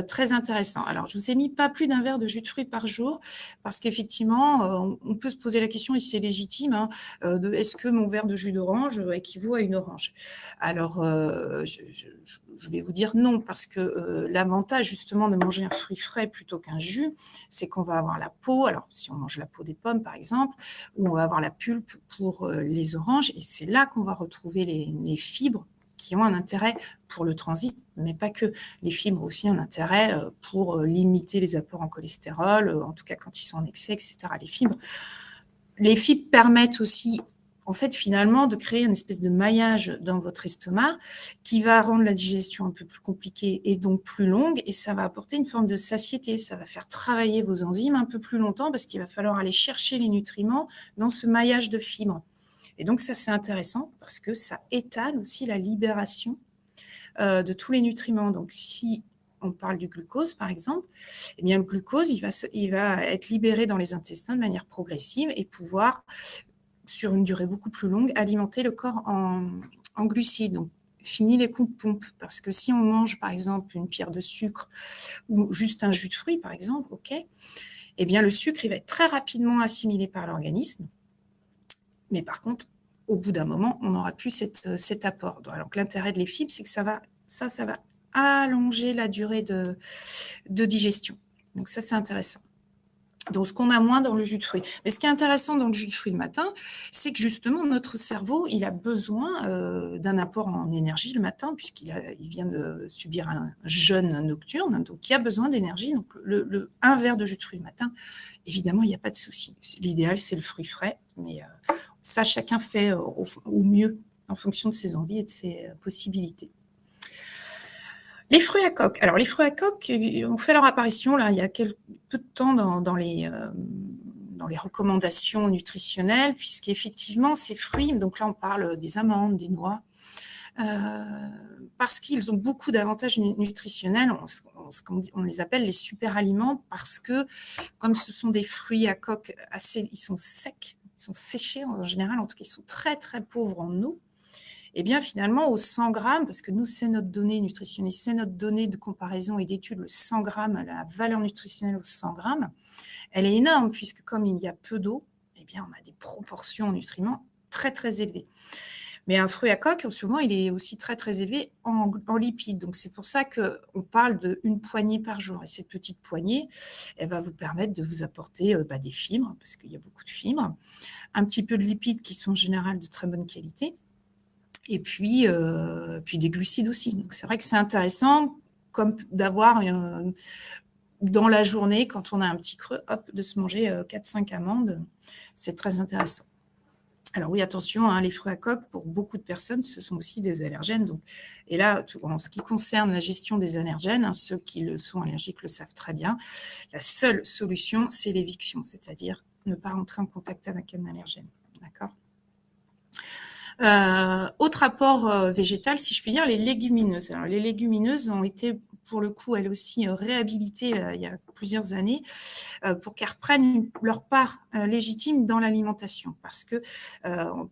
très intéressant. Alors, je vous ai mis pas plus d'un verre de jus de fruits par jour parce qu'effectivement, on peut se poser la question, et c'est légitime, hein, est-ce que mon verre de jus d'orange équivaut à une orange ? Alors, je vais vous dire non parce que l'avantage justement de manger un fruit frais plutôt qu'un jus, c'est qu'on va avoir la peau, alors si on mange la peau des pommes par exemple, ou on va avoir la pulpe pour les oranges et c'est là qu'on va retrouver les fibres qui ont un intérêt pour le transit, mais pas que. Les fibres ont aussi un intérêt pour limiter les apports en cholestérol, en tout cas quand ils sont en excès, etc. Les fibres permettent aussi, en fait, finalement, de créer une espèce de maillage dans votre estomac qui va rendre la digestion un peu plus compliquée et donc plus longue, et ça va apporter une forme de satiété. Ça va faire travailler vos enzymes un peu plus longtemps parce qu'il va falloir aller chercher les nutriments dans ce maillage de fibres. Et donc, ça, c'est intéressant parce que ça étale aussi la libération de tous les nutriments. Donc, si on parle du glucose, par exemple, eh bien, le glucose, il va être libéré dans les intestins de manière progressive et pouvoir, sur une durée beaucoup plus longue, alimenter le corps en glucides. Donc, fini les coups de pompe. Parce que si on mange, par exemple, une pierre de sucre ou juste un jus de fruits, par exemple, eh bien, le sucre, il va être très rapidement assimilé par l'organisme. Mais par contre, au bout d'un moment, on n'aura plus cet apport. Donc, l'intérêt de les fibres, c'est que ça va allonger la durée de digestion. Donc, ça, c'est intéressant. Donc, ce qu'on a moins dans le jus de fruits. Mais ce qui est intéressant dans le jus de fruits le matin, c'est que justement, notre cerveau, il a besoin d'un apport en énergie le matin, puisqu'il vient de subir un jeûne nocturne. Donc, il a besoin d'énergie. Donc, un verre de jus de fruits le matin, évidemment, il n'y a pas de souci. L'idéal, c'est le fruit frais. Mais ça, chacun fait au mieux en fonction de ses envies et de ses possibilités. Les fruits à coque. Alors, les fruits à coque ont fait leur apparition là, il y a peu de temps dans les recommandations nutritionnelles, puisqu'effectivement, ces fruits, donc là, on parle des amandes, des noix, parce qu'ils ont beaucoup d'avantages nutritionnels. On les appelle les super aliments parce que, comme ce sont des fruits à coque ils sont secs, ils sont séchés en général, en tout cas, ils sont très, très pauvres en eau. Eh bien, finalement, aux 100 grammes, parce que nous, c'est notre donnée nutritionniste, c'est notre donnée de comparaison et d'étude, le 100 grammes, la valeur nutritionnelle aux 100 grammes, elle est énorme, puisque comme il y a peu d'eau, eh bien, on a des proportions en nutriments très, très élevées. Mais un fruit à coque, souvent, il est aussi très, très élevé en lipides. Donc, c'est pour ça qu'on parle d'une poignée par jour. Et cette petite poignée, elle va vous permettre de vous apporter des fibres, parce qu'il y a beaucoup de fibres, un petit peu de lipides qui sont en général de très bonne qualité, et puis des glucides aussi. Donc, c'est vrai que c'est intéressant comme d'avoir dans la journée, quand on a un petit creux, de se manger 4-5 amandes. C'est très intéressant. Alors oui, attention, les fruits à coque, pour beaucoup de personnes, ce sont aussi des allergènes. Donc, et là, en ce qui concerne la gestion des allergènes, ceux qui sont allergiques le savent très bien, la seule solution, c'est l'éviction, c'est-à-dire ne pas rentrer en contact avec un allergène. D'accord ? Autre apport végétal, si je puis dire, les légumineuses. Alors, les légumineuses ont été, pour le coup, elles aussi réhabilitées il y a plusieurs années pour qu'elles reprennent leur part légitime dans l'alimentation. Parce que,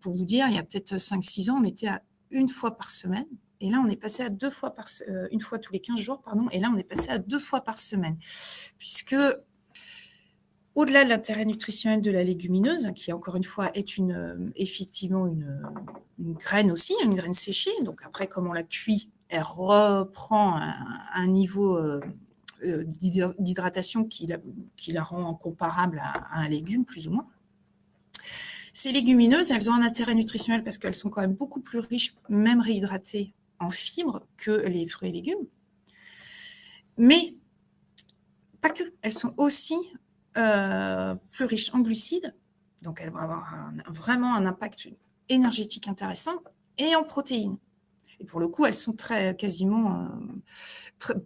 pour vous dire, il y a peut-être 5-6 ans, on était à 1 fois par semaine. Et là, on est passé à 2 fois 1 fois tous les 15 jours, pardon. Et là, on est passé à 2 fois par semaine. Puisque, au-delà de l'intérêt nutritionnel de la légumineuse, qui encore une fois est effectivement une graine aussi, une graine séchée, donc après comme on la cuit, elle reprend un niveau d'hydratation qui la rend comparable à un légume plus ou moins. Ces légumineuses, elles ont un intérêt nutritionnel parce qu'elles sont quand même beaucoup plus riches, même réhydratées en fibres, que les fruits et légumes. Mais pas que, elles sont aussi plus riches en glucides, donc elles vont avoir vraiment un impact énergétique intéressant, et en protéines. Et pour le coup, elles sont quasiment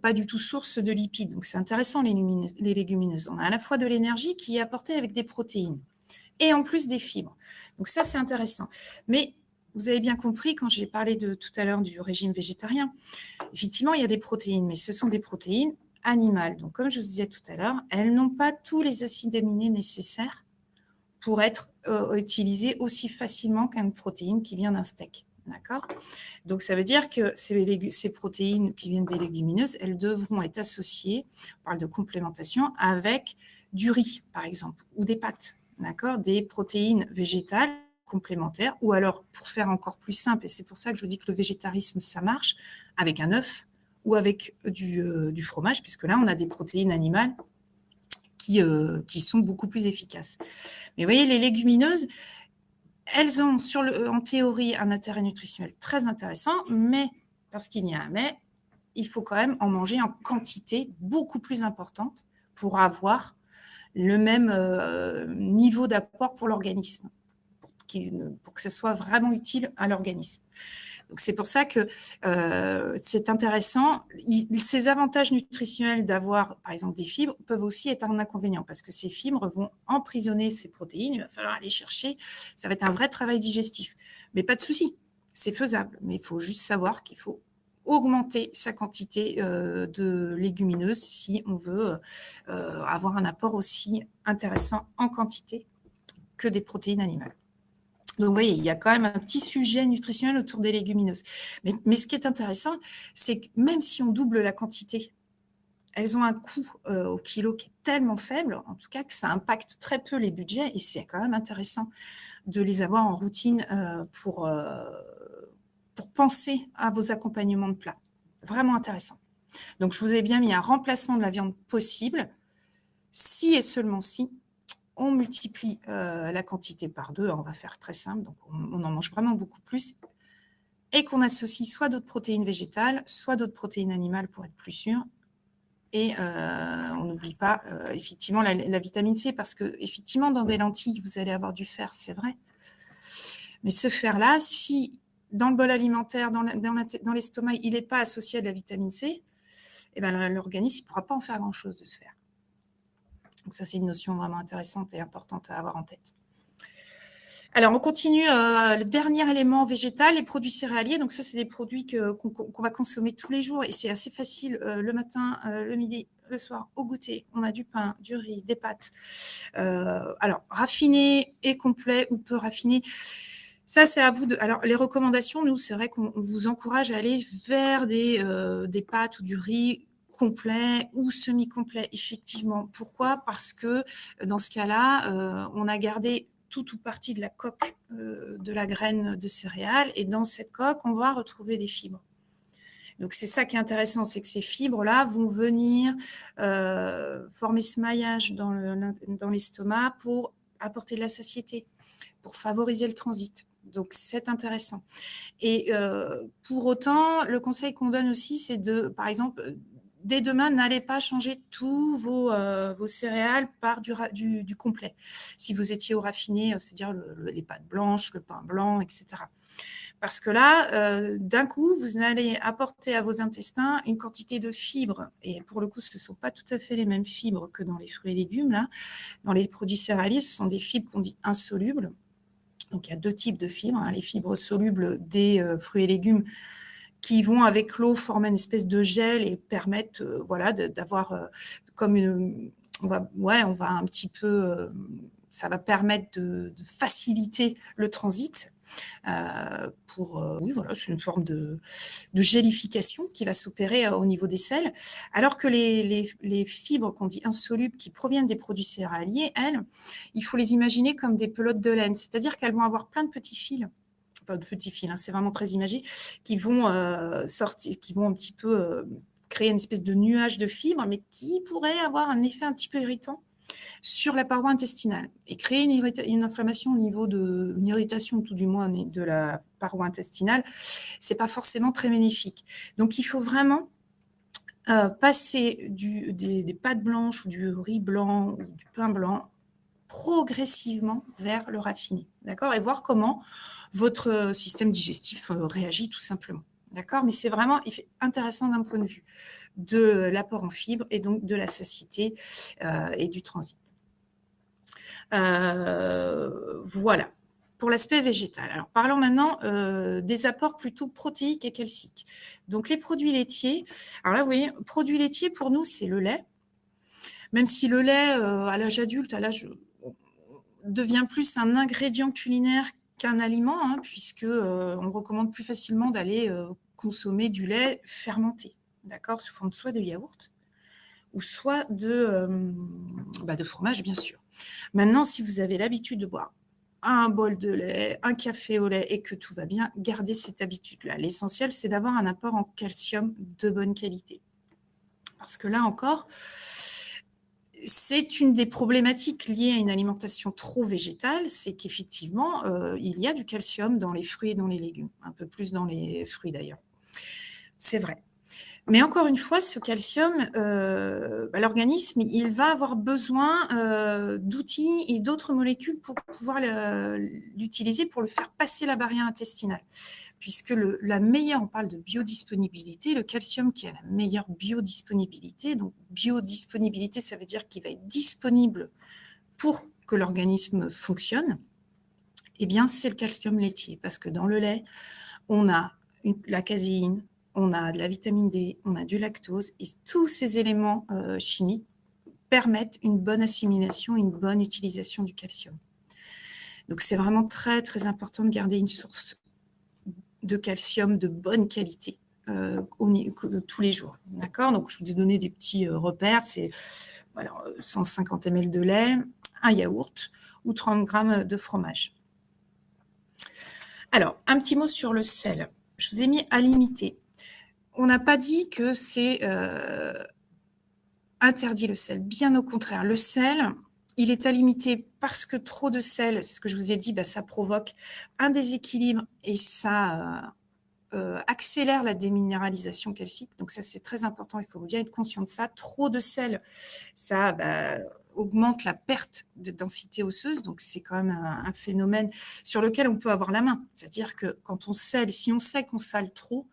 pas du tout source de lipides. Donc c'est intéressant les légumineuses. On a à la fois de l'énergie qui est apportée avec des protéines et en plus des fibres. Donc ça, c'est intéressant. Mais vous avez bien compris quand j'ai parlé tout à l'heure du régime végétarien, effectivement, il y a des protéines, mais ce sont des protéines animales. Donc comme je vous disais tout à l'heure, elles n'ont pas tous les acides aminés nécessaires pour être utilisées aussi facilement qu'une protéine qui vient d'un steak. D'accord ? Donc, ça veut dire que ces protéines qui viennent des légumineuses, elles devront être associées, on parle de complémentation, avec du riz, par exemple, ou des pâtes, d'accord ? Des protéines végétales complémentaires, ou alors, pour faire encore plus simple, et c'est pour ça que je dis que le végétarisme, ça marche, avec un œuf ou avec du fromage, puisque là, on a des protéines animales qui sont beaucoup plus efficaces. Mais vous voyez, les légumineuses, elles ont en théorie un intérêt nutritionnel très intéressant, mais, parce qu'il y a un mais, il faut quand même en manger en quantité beaucoup plus importante pour avoir le même niveau d'apport pour l'organisme, pour que ce soit vraiment utile à l'organisme. Donc c'est pour ça que c'est intéressant. Ces avantages nutritionnels d'avoir, par exemple, des fibres peuvent aussi être un inconvénient parce que ces fibres vont emprisonner ces protéines. Il va falloir aller chercher. Ça va être un vrai travail digestif. Mais pas de souci, c'est faisable. Mais il faut juste savoir qu'il faut augmenter sa quantité de légumineuses si on veut avoir un apport aussi intéressant en quantité que des protéines animales. Donc, vous voyez, il y a quand même un petit sujet nutritionnel autour des légumineuses. Mais ce qui est intéressant, c'est que même si on double la quantité, elles ont un coût au kilo qui est tellement faible, en tout cas, que ça impacte très peu les budgets. Et c'est quand même intéressant de les avoir en routine pour penser à vos accompagnements de plats. Vraiment intéressant. Donc, je vous ai bien mis un remplacement de la viande possible, si et seulement si on multiplie la quantité par 2, on va faire très simple, donc on en mange vraiment beaucoup plus, et qu'on associe soit d'autres protéines végétales, soit d'autres protéines animales pour être plus sûr. Et on n'oublie pas effectivement la vitamine C, parce que effectivement dans des lentilles, vous allez avoir du fer, c'est vrai. Mais ce fer-là, si dans le bol alimentaire, dans l'estomac, il n'est pas associé à de la vitamine C, eh ben, l'organisme ne pourra pas en faire grand-chose de ce fer. Donc ça, c'est une notion vraiment intéressante et importante à avoir en tête. Alors, on continue. Le dernier élément végétal, les produits céréaliers. Donc ça, c'est des produits qu'on va consommer tous les jours et c'est assez facile le matin, le midi, le soir, au goûter. On a du pain, du riz, des pâtes. Alors, raffiné et complet ou peu raffiné. Ça, c'est à vous de. Alors, les recommandations, nous, c'est vrai qu'on vous encourage à aller vers des pâtes ou du riz complet ou semi-complet, effectivement. Pourquoi ? Parce que dans ce cas-là, on a gardé toute ou partie de la coque de la graine de céréales et dans cette coque, on va retrouver des fibres. Donc, c'est ça qui est intéressant, c'est que ces fibres-là vont venir former ce maillage dans l'estomac pour apporter de la satiété, pour favoriser le transit. Donc, c'est intéressant. Et pour autant, le conseil qu'on donne aussi, c'est de, par exemple, dès demain, n'allez pas changer tous vos céréales par du complet. Si vous étiez au raffiné, c'est-à-dire les pâtes blanches, le pain blanc, etc. Parce que là, d'un coup, vous allez apporter à vos intestins une quantité de fibres. Et pour le coup, ce ne sont pas tout à fait les mêmes fibres que dans les fruits et légumes. Là. Dans les produits céréaliers, ce sont des fibres qu'on dit insolubles. Donc, il y a 2 types de fibres. Les fibres solubles des fruits et légumes qui vont avec l'eau former une espèce de gel et permettent d'avoir comme une... On va un petit peu... ça va permettre de faciliter le transit. C'est une forme de gélification qui va s'opérer au niveau des selles. Alors que les fibres qu'on dit insolubles qui proviennent des produits céréaliers, elles, il faut les imaginer comme des pelotes de laine, c'est-à-dire qu'elles vont avoir plein de petits fils. Pas de petits fils, c'est vraiment très imagé, qui vont sortir, qui vont un petit peu créer une espèce de nuage de fibres, mais qui pourrait avoir un effet un petit peu irritant sur la paroi intestinale et créer une inflammation au niveau une irritation tout du moins de la paroi intestinale, c'est pas forcément très bénéfique. Donc il faut vraiment passer des pâtes blanches ou du riz blanc ou du pain blanc progressivement vers le raffiné, d'accord, et voir comment votre système digestif réagit tout simplement, d'accord. Mais c'est vraiment intéressant d'un point de vue de l'apport en fibres et donc de la satiété et du transit. Voilà pour l'aspect végétal. Alors parlons maintenant des apports plutôt protéiques et calciques. Donc les produits laitiers. Alors là, vous voyez, produits laitiers pour nous, c'est le lait. Même si le lait, à l'âge adulte, devient plus un ingrédient culinaire qu'un aliment, hein, puisque on recommande plus facilement d'aller consommer du lait fermenté, d'accord, sous forme soit de yaourt ou soit de fromage, bien sûr. Maintenant, si vous avez l'habitude de boire un bol de lait, un café au lait et que tout va bien, gardez cette habitude-là. L'essentiel, c'est d'avoir un apport en calcium de bonne qualité. Parce que là encore, c'est une des problématiques liées à une alimentation trop végétale, c'est qu'effectivement, il y a du calcium dans les fruits et dans les légumes, un peu plus dans les fruits d'ailleurs. C'est vrai. Mais encore une fois, ce calcium, l'organisme, il va avoir besoin d'outils et d'autres molécules pour pouvoir l'utiliser pour le faire passer la barrière intestinale. Puisque on parle de biodisponibilité, le calcium qui a la meilleure biodisponibilité. Donc, biodisponibilité, ça veut dire qu'il va être disponible pour que l'organisme fonctionne. Eh bien, c'est le calcium laitier, parce que dans le lait, on a la caséine, on a de la vitamine D, on a du lactose, et tous ces éléments chimiques permettent une bonne assimilation, une bonne utilisation du calcium. Donc, c'est vraiment très, très important de garder une source de calcium de bonne qualité tous les jours. D'accord ? Donc, je vous ai donné des petits repères. C'est 150 ml de lait, un yaourt ou 30 grammes de fromage. Alors, un petit mot sur le sel. Je vous ai mis à limiter. On n'a pas dit que c'est interdit le sel. Bien au contraire. Le sel, il est à limiter parce que trop de sel, ce que je vous ai dit, ça provoque un déséquilibre et ça accélère la déminéralisation calcique. Donc ça, c'est très important. Il faut bien être conscient de ça. Trop de sel, ça augmente la perte de densité osseuse. Donc c'est quand même un phénomène sur lequel on peut avoir la main. C'est-à-dire que quand on sale, si on sait qu'on sale trop,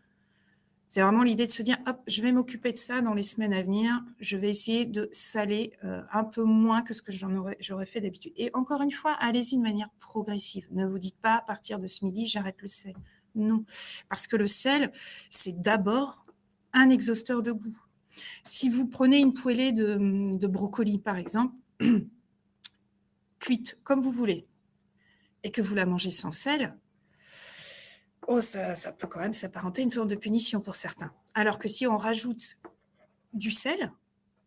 c'est vraiment l'idée de se dire, hop, je vais m'occuper de ça dans les semaines à venir. Je vais essayer de saler un peu moins que ce que j'aurais fait d'habitude. Et encore une fois, allez-y de manière progressive. Ne vous dites pas, à partir de ce midi, j'arrête le sel. Non, parce que le sel, c'est d'abord un exhausteur de goût. Si vous prenez une poêlée de brocoli, par exemple, cuite comme vous voulez, et que vous la mangez sans sel, ça peut quand même s'apparenter à une forme de punition pour certains. Alors que si on rajoute du sel,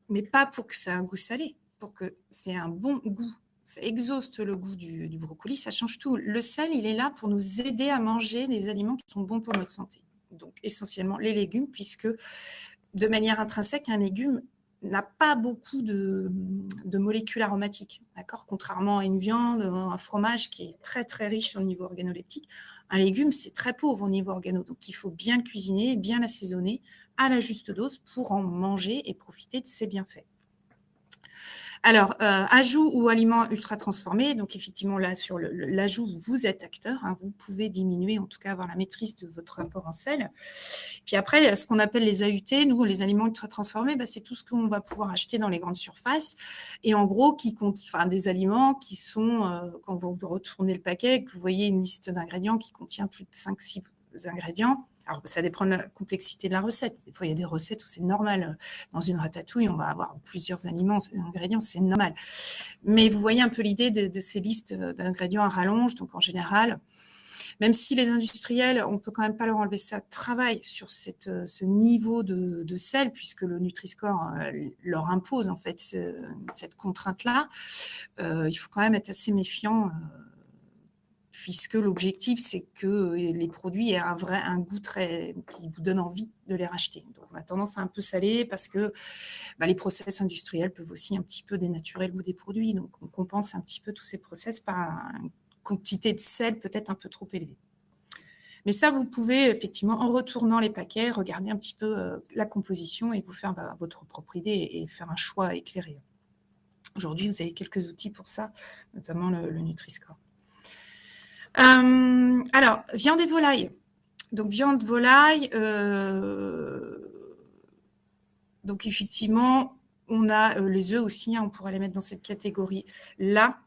mais pas pour que ça ait un goût salé, pour que c'est un bon goût, ça exhauste le goût du brocoli, ça change tout. Le sel, il est là pour nous aider à manger des aliments qui sont bons pour notre santé. Donc essentiellement les légumes, puisque de manière intrinsèque, un légume n'a pas beaucoup de molécules aromatiques, d'accord ? Contrairement à une viande, un fromage qui est très très riche au niveau organoleptique, un légume c'est très pauvre au niveau organo, donc il faut bien le cuisiner, bien l'assaisonner à la juste dose pour en manger et profiter de ses bienfaits. Alors, ajout ou aliments ultra transformés, donc effectivement là sur l'ajout, vous êtes acteur, hein, vous pouvez diminuer, en tout cas avoir la maîtrise de votre apport en sel. Puis après, ce qu'on appelle les AUT, nous les aliments ultra transformés, c'est tout ce qu'on va pouvoir acheter dans les grandes surfaces et en gros qui compte, des aliments qui sont, quand vous retournez le paquet, que vous voyez une liste d'ingrédients qui contient plus de 5-6 ingrédients. Alors, ça dépend de la complexité de la recette. Des fois, il y a des recettes où c'est normal. Dans une ratatouille, on va avoir plusieurs ingrédients, c'est normal. Mais vous voyez un peu l'idée de ces listes d'ingrédients à rallonge. Donc, en général, même si les industriels, on ne peut quand même pas leur enlever ça, travaillent sur ce niveau de sel, puisque le Nutri-Score leur impose en fait cette contrainte-là, il faut quand même être assez méfiant puisque l'objectif, c'est que les produits aient un goût qui vous donne envie de les racheter. Donc, on a tendance à un peu saler parce que les process industriels peuvent aussi un petit peu dénaturer le goût des produits. Donc, on compense un petit peu tous ces process par une quantité de sel peut-être un peu trop élevée. Mais ça, vous pouvez effectivement, en retournant les paquets, regarder un petit peu la composition et vous faire votre propre idée et faire un choix éclairé. Aujourd'hui, vous avez quelques outils pour ça, notamment le Nutri-Score. Alors, viande et volaille. Donc, viande, volaille. Donc, effectivement, on a les œufs aussi. On pourrait les mettre dans cette catégorie-là.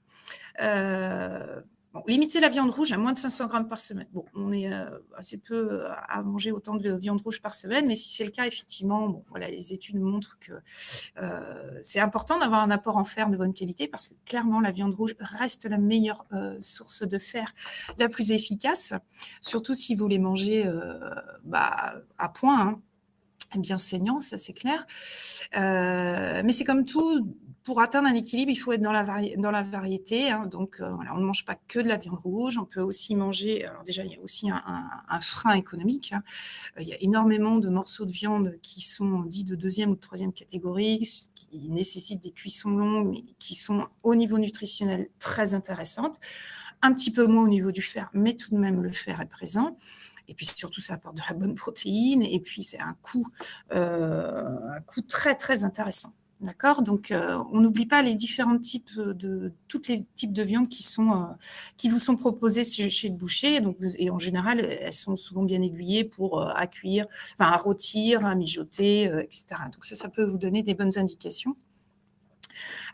Limiter la viande rouge à moins de 500 grammes par semaine. Bon, on est assez peu à manger autant de viande rouge par semaine, mais si c'est le cas, effectivement, les études montrent que c'est important d'avoir un apport en fer de bonne qualité parce que clairement, la viande rouge reste la meilleure source de fer, la plus efficace, surtout si vous les mangez à point, bien saignant, ça c'est clair. Mais c'est comme tout. Pour atteindre un équilibre, il faut être dans la variété. Donc, on ne mange pas que de la viande rouge. On peut aussi manger... Alors déjà, il y a aussi un frein économique. Il y a énormément de morceaux de viande qui sont dits de deuxième ou de troisième catégorie, qui nécessitent des cuissons longues, mais qui sont au niveau nutritionnel très intéressantes. Un petit peu moins au niveau du fer, mais tout de même, le fer est présent. Et puis surtout, ça apporte de la bonne protéine. Et puis, c'est un coût très, très intéressant. D'accord. Donc, on n'oublie pas les différents types tous les types de viandes qui vous sont proposés chez le boucher. Donc, et en général, elles sont souvent bien aiguillées pour à cuire, à rôtir, à mijoter, etc. Donc, ça peut vous donner des bonnes indications.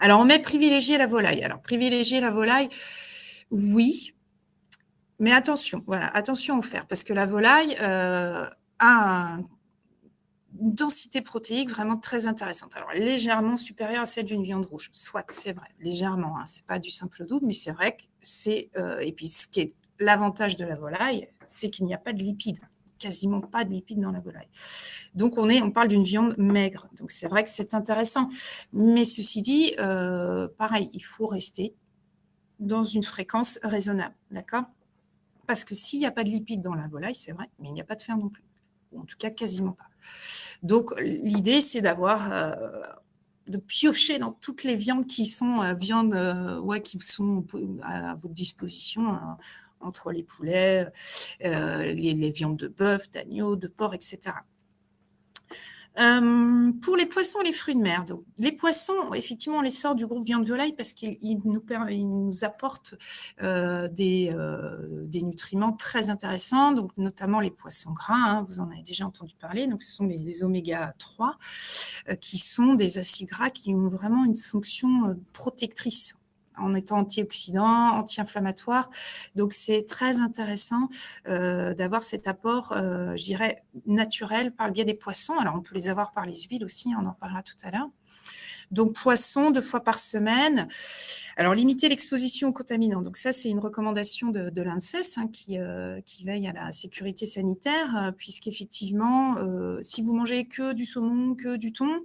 Alors, on met privilégier la volaille. Alors, privilégier la volaille, oui. Mais attention, attention au fer, parce que la volaille a une densité protéique vraiment très intéressante. Alors, légèrement supérieure à celle d'une viande rouge. Soit, c'est vrai, légèrement. Ce n'est pas du simple double, mais c'est vrai que c'est... et puis, ce qui est l'avantage de la volaille, c'est qu'il n'y a pas de lipides. Quasiment pas de lipides dans la volaille. Donc, on parle d'une viande maigre. Donc, c'est vrai que c'est intéressant. Mais ceci dit, pareil, il faut rester dans une fréquence raisonnable. D'accord ? Parce que s'il n'y a pas de lipides dans la volaille, c'est vrai, mais il n'y a pas de fer non plus. Ou en tout cas, quasiment pas. Donc, l'idée, c'est de piocher dans toutes les viandes qui sont qui sont à votre disposition, entre les poulets, les viandes de bœuf, d'agneau, de porc, etc. Pour les poissons et les fruits de mer, donc les poissons, effectivement, on les sort du groupe viande volaille parce qu'ils nous apportent des nutriments très intéressants, donc notamment les poissons gras, vous en avez déjà entendu parler, donc ce sont les oméga 3 qui sont des acides gras qui ont vraiment une fonction protectrice en étant antioxydant, anti-inflammatoire. Donc, c'est très intéressant d'avoir cet apport, je dirais, naturel par le biais des poissons. Alors, on peut les avoir par les huiles aussi, on en parlera tout à l'heure. Donc, poisson 2 fois par semaine. Alors, limiter l'exposition aux contaminants. Donc, ça, c'est une recommandation de l'ANSES qui veille à la sécurité sanitaire, puisqu'effectivement, si vous mangez que du saumon, que du thon,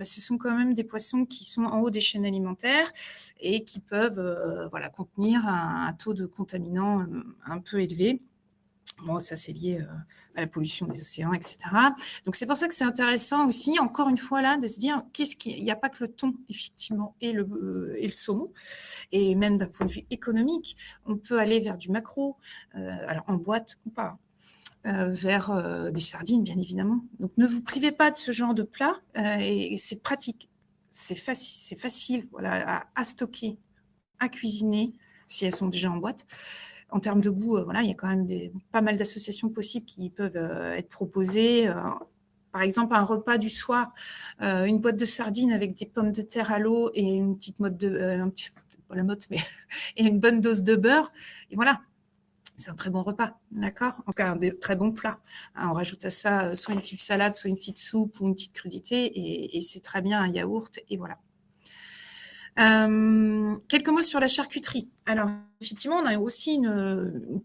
ce sont quand même des poissons qui sont en haut des chaînes alimentaires et qui peuvent contenir un taux de contaminants un peu élevé. Bon, ça, c'est lié à la pollution des océans, etc. Donc, c'est pour ça que c'est intéressant aussi, encore une fois, là, de se dire il n'y a pas que le thon, effectivement, et le saumon. Et même d'un point de vue économique, on peut aller vers du maquereau, alors en boîte ou pas, vers des sardines, bien évidemment. Donc, ne vous privez pas de ce genre de plat, et c'est pratique. C'est facile à stocker, à cuisiner, si elles sont déjà en boîte. En termes de goût, il y a quand même pas mal d'associations possibles qui peuvent être proposées. Par exemple, un repas du soir, une boîte de sardines avec des pommes de terre à l'eau et une petite et une bonne dose de beurre. Et voilà, c'est un très bon repas, d'accord ? En tout cas, un très bon plat. On rajoute à ça soit une petite salade, soit une petite soupe ou une petite crudité et c'est très bien un yaourt et voilà. Quelques mots sur la charcuterie. Alors, effectivement, on a aussi une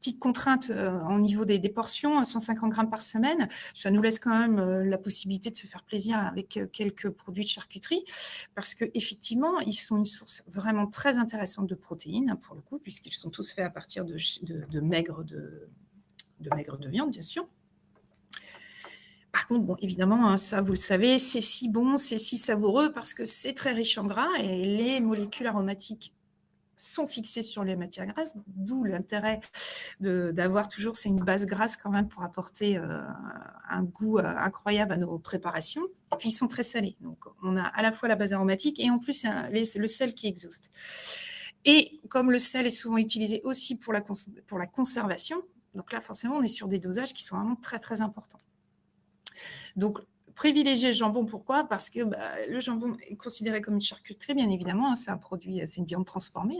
petite contrainte au niveau des portions, 150 grammes par semaine. Ça nous laisse quand même la possibilité de se faire plaisir avec quelques produits de charcuterie, parce qu'effectivement, ils sont une source vraiment très intéressante de protéines, pour le coup, puisqu'ils sont tous faits à partir de maigre de viande, bien sûr. Par contre, bon, évidemment, ça, vous le savez, c'est si bon, c'est si savoureux, parce que c'est très riche en gras, et les molécules aromatiques sont fixées sur les matières grasses, d'où l'intérêt d'avoir toujours une base grasse quand même pour apporter un goût incroyable à nos préparations. Et puis, ils sont très salés. Donc, on a à la fois la base aromatique et en plus le sel qui exhauste. Et comme le sel est souvent utilisé aussi pour la conservation, donc là, forcément, on est sur des dosages qui sont vraiment très, très importants. Donc, privilégier le jambon, pourquoi? Parce que le jambon est considéré comme une charcuterie, bien évidemment, c'est un produit, c'est une viande transformée,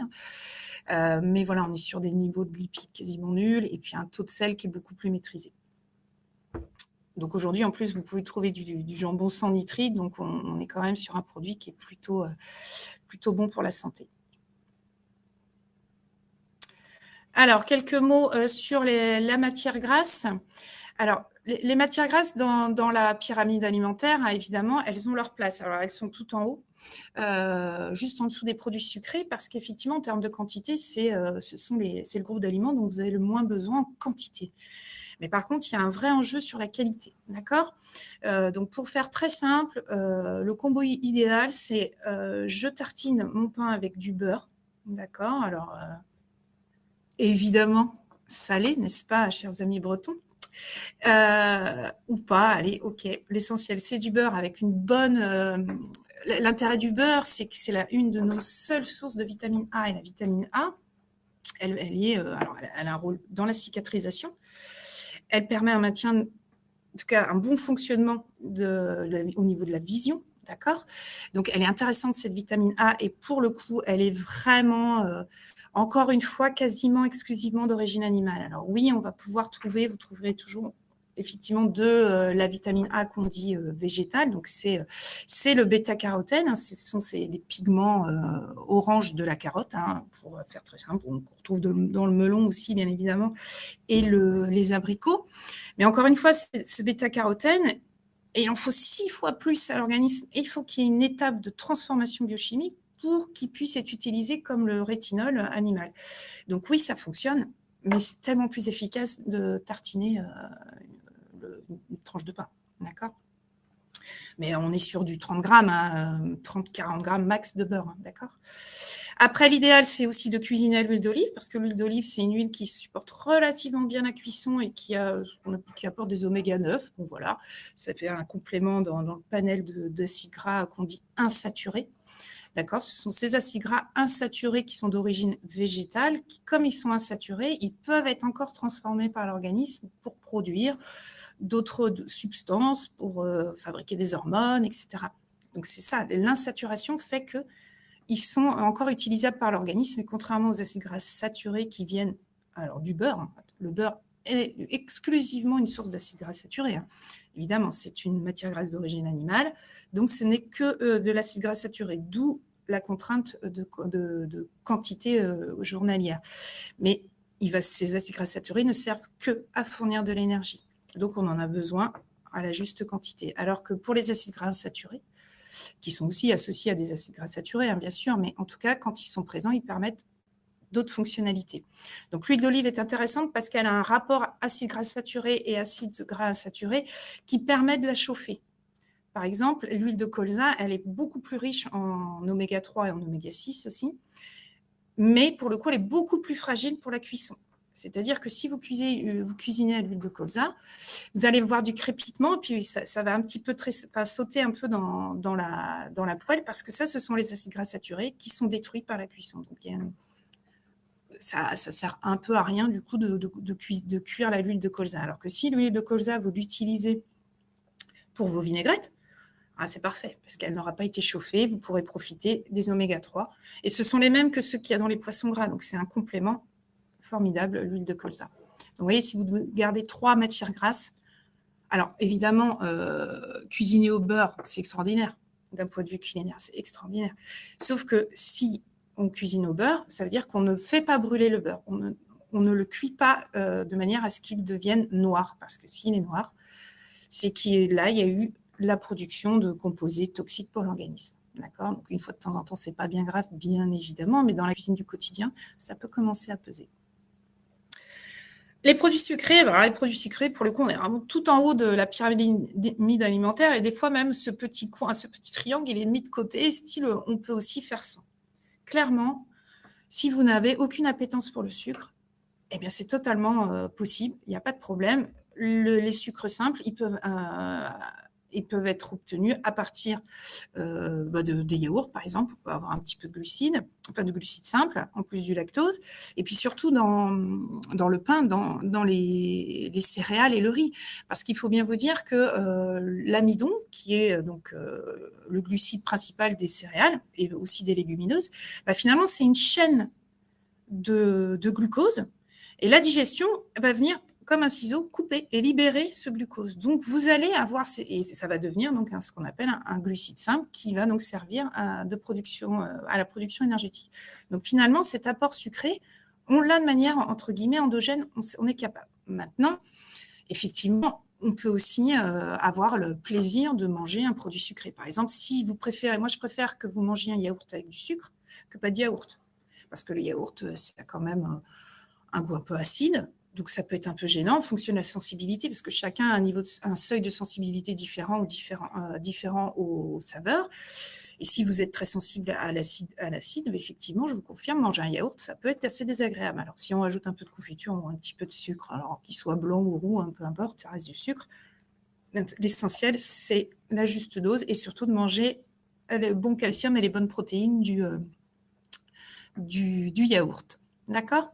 mais voilà, on est sur des niveaux de lipides quasiment nuls et puis un taux de sel qui est beaucoup plus maîtrisé. Donc aujourd'hui, en plus, vous pouvez trouver du jambon sans nitrite, donc on est quand même sur un produit qui est plutôt bon pour la santé. Alors, quelques mots sur la matière grasse. Alors, les matières grasses dans la pyramide alimentaire, évidemment, elles ont leur place. Alors, elles sont tout en haut, juste en dessous des produits sucrés, parce qu'effectivement, en termes de quantité, c'est le groupe d'aliments dont vous avez le moins besoin en quantité. Mais par contre, il y a un vrai enjeu sur la qualité, d'accord? Donc, pour faire très simple, le combo idéal, c'est je tartine mon pain avec du beurre, d'accord? Alors, évidemment, salé, n'est-ce pas, chers amis bretons? Ou pas, allez, ok. L'essentiel, c'est du beurre avec une bonne... L'intérêt du beurre, c'est que c'est une de nos seules sources de vitamine A. Et la vitamine A, elle a un rôle dans la cicatrisation. Elle permet un maintien, en tout cas un bon fonctionnement au niveau de la vision. D'accord? Donc, elle est intéressante, cette vitamine A. Et pour le coup, elle est vraiment... encore une fois, quasiment exclusivement d'origine animale. Alors oui, on va pouvoir vous trouverez toujours effectivement de la vitamine A qu'on dit végétale. Donc c'est le bêta-carotène, ce sont les pigments orange de la carotte, pour faire très simple. On retrouve dans le melon aussi, bien évidemment, et les abricots. Mais encore une fois, ce bêta-carotène, et il en faut 6 fois plus à l'organisme. Il faut qu'il y ait une étape de transformation biochimique pour qu'il puisse être utilisé comme le rétinol animal. Donc oui, ça fonctionne, mais c'est tellement plus efficace de tartiner une tranche de pain, d'accord? Mais on est sur du 30 grammes, 30-40 grammes max de beurre, d'accord? Après, l'idéal, c'est aussi de cuisiner à l'huile d'olive, parce que l'huile d'olive, c'est une huile qui supporte relativement bien la cuisson et qui apporte des oméga 9. Bon, voilà, ça fait un complément dans le panel d'acides gras qu'on dit insaturés. D'accord? Ce sont ces acides gras insaturés qui sont d'origine végétale, qui, comme ils sont insaturés, ils peuvent être encore transformés par l'organisme pour produire d'autres substances, pour fabriquer des hormones, etc. Donc, c'est ça, l'insaturation fait qu'ils sont encore utilisables par l'organisme, et contrairement aux acides gras saturés qui viennent du beurre, le beurre est exclusivement une source d'acides gras saturés. Évidemment, c'est une matière grasse d'origine animale, donc ce n'est que de l'acide gras saturé, d'où la contrainte de quantité journalière. Mais ces acides gras saturés ne servent qu'à fournir de l'énergie. Donc, on en a besoin à la juste quantité. Alors que pour les acides gras saturés, qui sont aussi associés à des acides gras saturés, bien sûr, mais en tout cas, quand ils sont présents, ils permettent d'autres fonctionnalités. Donc, l'huile d'olive est intéressante parce qu'elle a un rapport acide gras saturé et acide gras insaturé qui permet de la chauffer. Par exemple, l'huile de colza, elle est beaucoup plus riche en oméga 3 et en oméga 6 aussi, mais pour le coup, elle est beaucoup plus fragile pour la cuisson. C'est-à-dire que si vous cuisinez à l'huile de colza, vous allez voir du crépitement, et puis ça va un petit peu sauter un peu dans la poêle, parce que ce sont les acides gras saturés qui sont détruits par la cuisson. Donc, ça sert un peu à rien du coup de cuire l'huile de colza. Alors que si l'huile de colza, vous l'utilisez pour vos vinaigrettes, c'est parfait, parce qu'elle n'aura pas été chauffée, vous pourrez profiter des oméga 3. Et ce sont les mêmes que ceux qu'il y a dans les poissons gras, donc c'est un complément formidable, l'huile de colza. Donc, vous voyez, si vous gardez 3 matières grasses, alors évidemment, cuisiner au beurre, c'est extraordinaire. D'un point de vue culinaire, c'est extraordinaire. Sauf que si on cuisine au beurre, ça veut dire qu'on ne fait pas brûler le beurre. on ne le cuit pas de manière à ce qu'il devienne noir, parce que s'il est noir, c'est qu'il là, il y a eu la production de composés toxiques pour l'organisme. D'accord? Donc, une fois de temps en temps, ce n'est pas bien grave, bien évidemment, mais dans la cuisine du quotidien, ça peut commencer à peser. Les produits sucrés, pour le coup, on est vraiment tout en haut de la pyramide alimentaire, et des fois même ce petit coin, ce petit triangle, il est mis de côté, style on peut aussi faire sans. Clairement, si vous n'avez aucune appétence pour le sucre, eh bien c'est totalement possible, il n'y a pas de problème. Les sucres simples, ils peuvent être obtenus à partir des yaourts, par exemple, pour avoir un petit peu de glucides, enfin de glucides simples, en plus du lactose. Et puis surtout dans le pain, dans les céréales et le riz. Parce qu'il faut bien vous dire que l'amidon, qui est donc le glucide principal des céréales et aussi des légumineuses, finalement, c'est une chaîne de glucose. Et la digestion va venir comme un ciseau, couper et libérer ce glucose. Donc, vous allez avoir, et ça va devenir donc ce qu'on appelle un glucide simple qui va donc servir à la production énergétique. Donc, finalement, cet apport sucré, on l'a de manière, entre guillemets, endogène, on est capable. Maintenant, effectivement, on peut aussi avoir le plaisir de manger un produit sucré. Par exemple, si vous préférez, moi je préfère que vous mangiez un yaourt avec du sucre que pas de yaourt. Parce que le yaourt, ça a quand même un goût un peu acide. Donc, ça peut être un peu gênant en fonction de la sensibilité, parce que chacun a un seuil de sensibilité différent ou différent aux saveurs. Et si vous êtes très sensible à l'acide, effectivement, je vous confirme, manger un yaourt, ça peut être assez désagréable. Alors, si on ajoute un peu de confiture ou un petit peu de sucre, alors qu'il soit blanc ou roux, peu importe, ça reste du sucre. L'essentiel, c'est la juste dose et surtout de manger le bon calcium et les bonnes protéines du yaourt. D'accord ?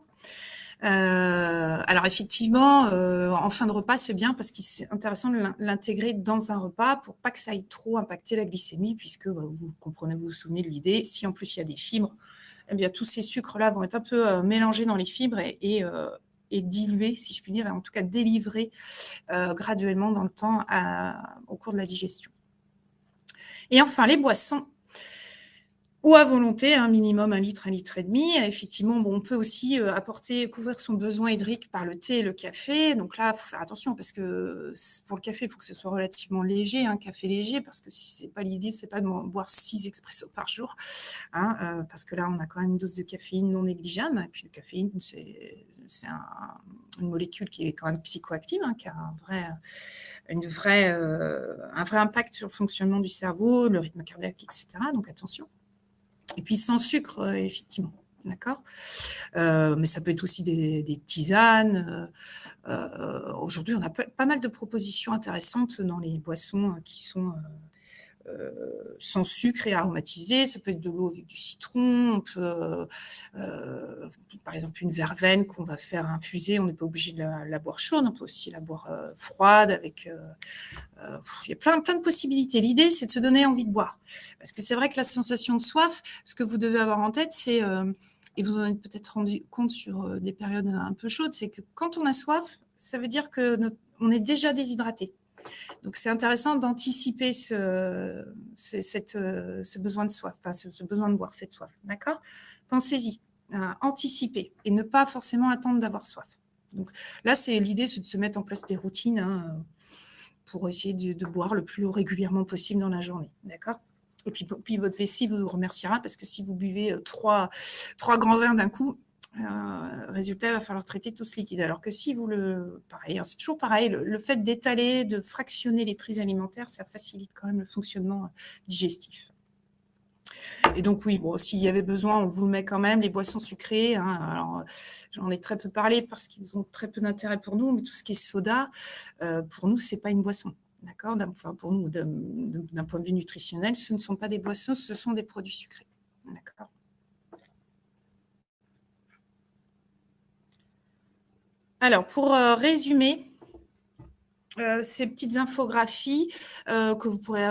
Alors effectivement, en fin de repas, c'est bien parce que c'est intéressant de l'intégrer dans un repas pour pas que ça aille trop impacter la glycémie, puisque vous comprenez, vous vous souvenez de l'idée, si en plus il y a des fibres, eh bien tous ces sucres-là vont être un peu mélangés dans les fibres et dilués, si je puis dire, et en tout cas délivrés graduellement dans le temps au cours de la digestion. Et enfin, les boissons. Ou à volonté, un minimum 1 litre, 1,5 litre. Effectivement, on peut aussi couvrir son besoin hydrique par le thé et le café. Donc là, il faut faire attention parce que pour le café, il faut que ce soit relativement léger, un café léger, parce que si c'est pas l'idée, c'est pas de boire 6 expressos par jour, parce que là, on a quand même une dose de caféine non négligeable. Et puis le caféine, c'est une molécule qui est quand même psychoactive, qui a un vrai impact sur le fonctionnement du cerveau, le rythme cardiaque, etc. Donc attention. Et puis sans sucre, effectivement, d'accord. Mais ça peut être aussi des tisanes. Aujourd'hui, on a pas mal de propositions intéressantes dans les boissons qui sont sans sucre et aromatisées. Ça peut être de l'eau avec du citron. On peut, par exemple, une verveine qu'on va faire infuser. On n'est pas obligé de la boire chaude. On peut aussi la boire froide avec... il y a plein de possibilités. L'idée, c'est de se donner envie de boire. Parce que c'est vrai que la sensation de soif, ce que vous devez avoir en tête, c'est, et vous en êtes peut-être rendu compte sur des périodes un peu chaudes, c'est que quand on a soif, ça veut dire qu'on est déjà déshydraté. Donc, c'est intéressant d'anticiper ce besoin de soif, enfin, ce besoin de boire, cette soif. D'accord ? Pensez-y, anticiper et ne pas forcément attendre d'avoir soif. Donc, là, l'idée, c'est de se mettre en place des routines pour essayer de boire le plus régulièrement possible dans la journée. D'accord ? Et puis, votre vessie vous remerciera parce que si vous buvez 3 grands verres d'un coup, résultat, il va falloir traiter tout ce liquide. Alors que si vous pareil, c'est toujours pareil, le fait d'étaler, de fractionner les prises alimentaires, ça facilite quand même le fonctionnement digestif. Et donc oui, s'il y avait besoin, on vous le met quand même, les boissons sucrées. Alors, j'en ai très peu parlé parce qu'ils ont très peu d'intérêt pour nous, mais tout ce qui est soda, pour nous, c'est pas une boisson. D'accord ? Pour nous, d'un point de vue nutritionnel, ce ne sont pas des boissons, ce sont des produits sucrés. D'accord ? Alors, pour résumer ces petites infographies que vous pourrez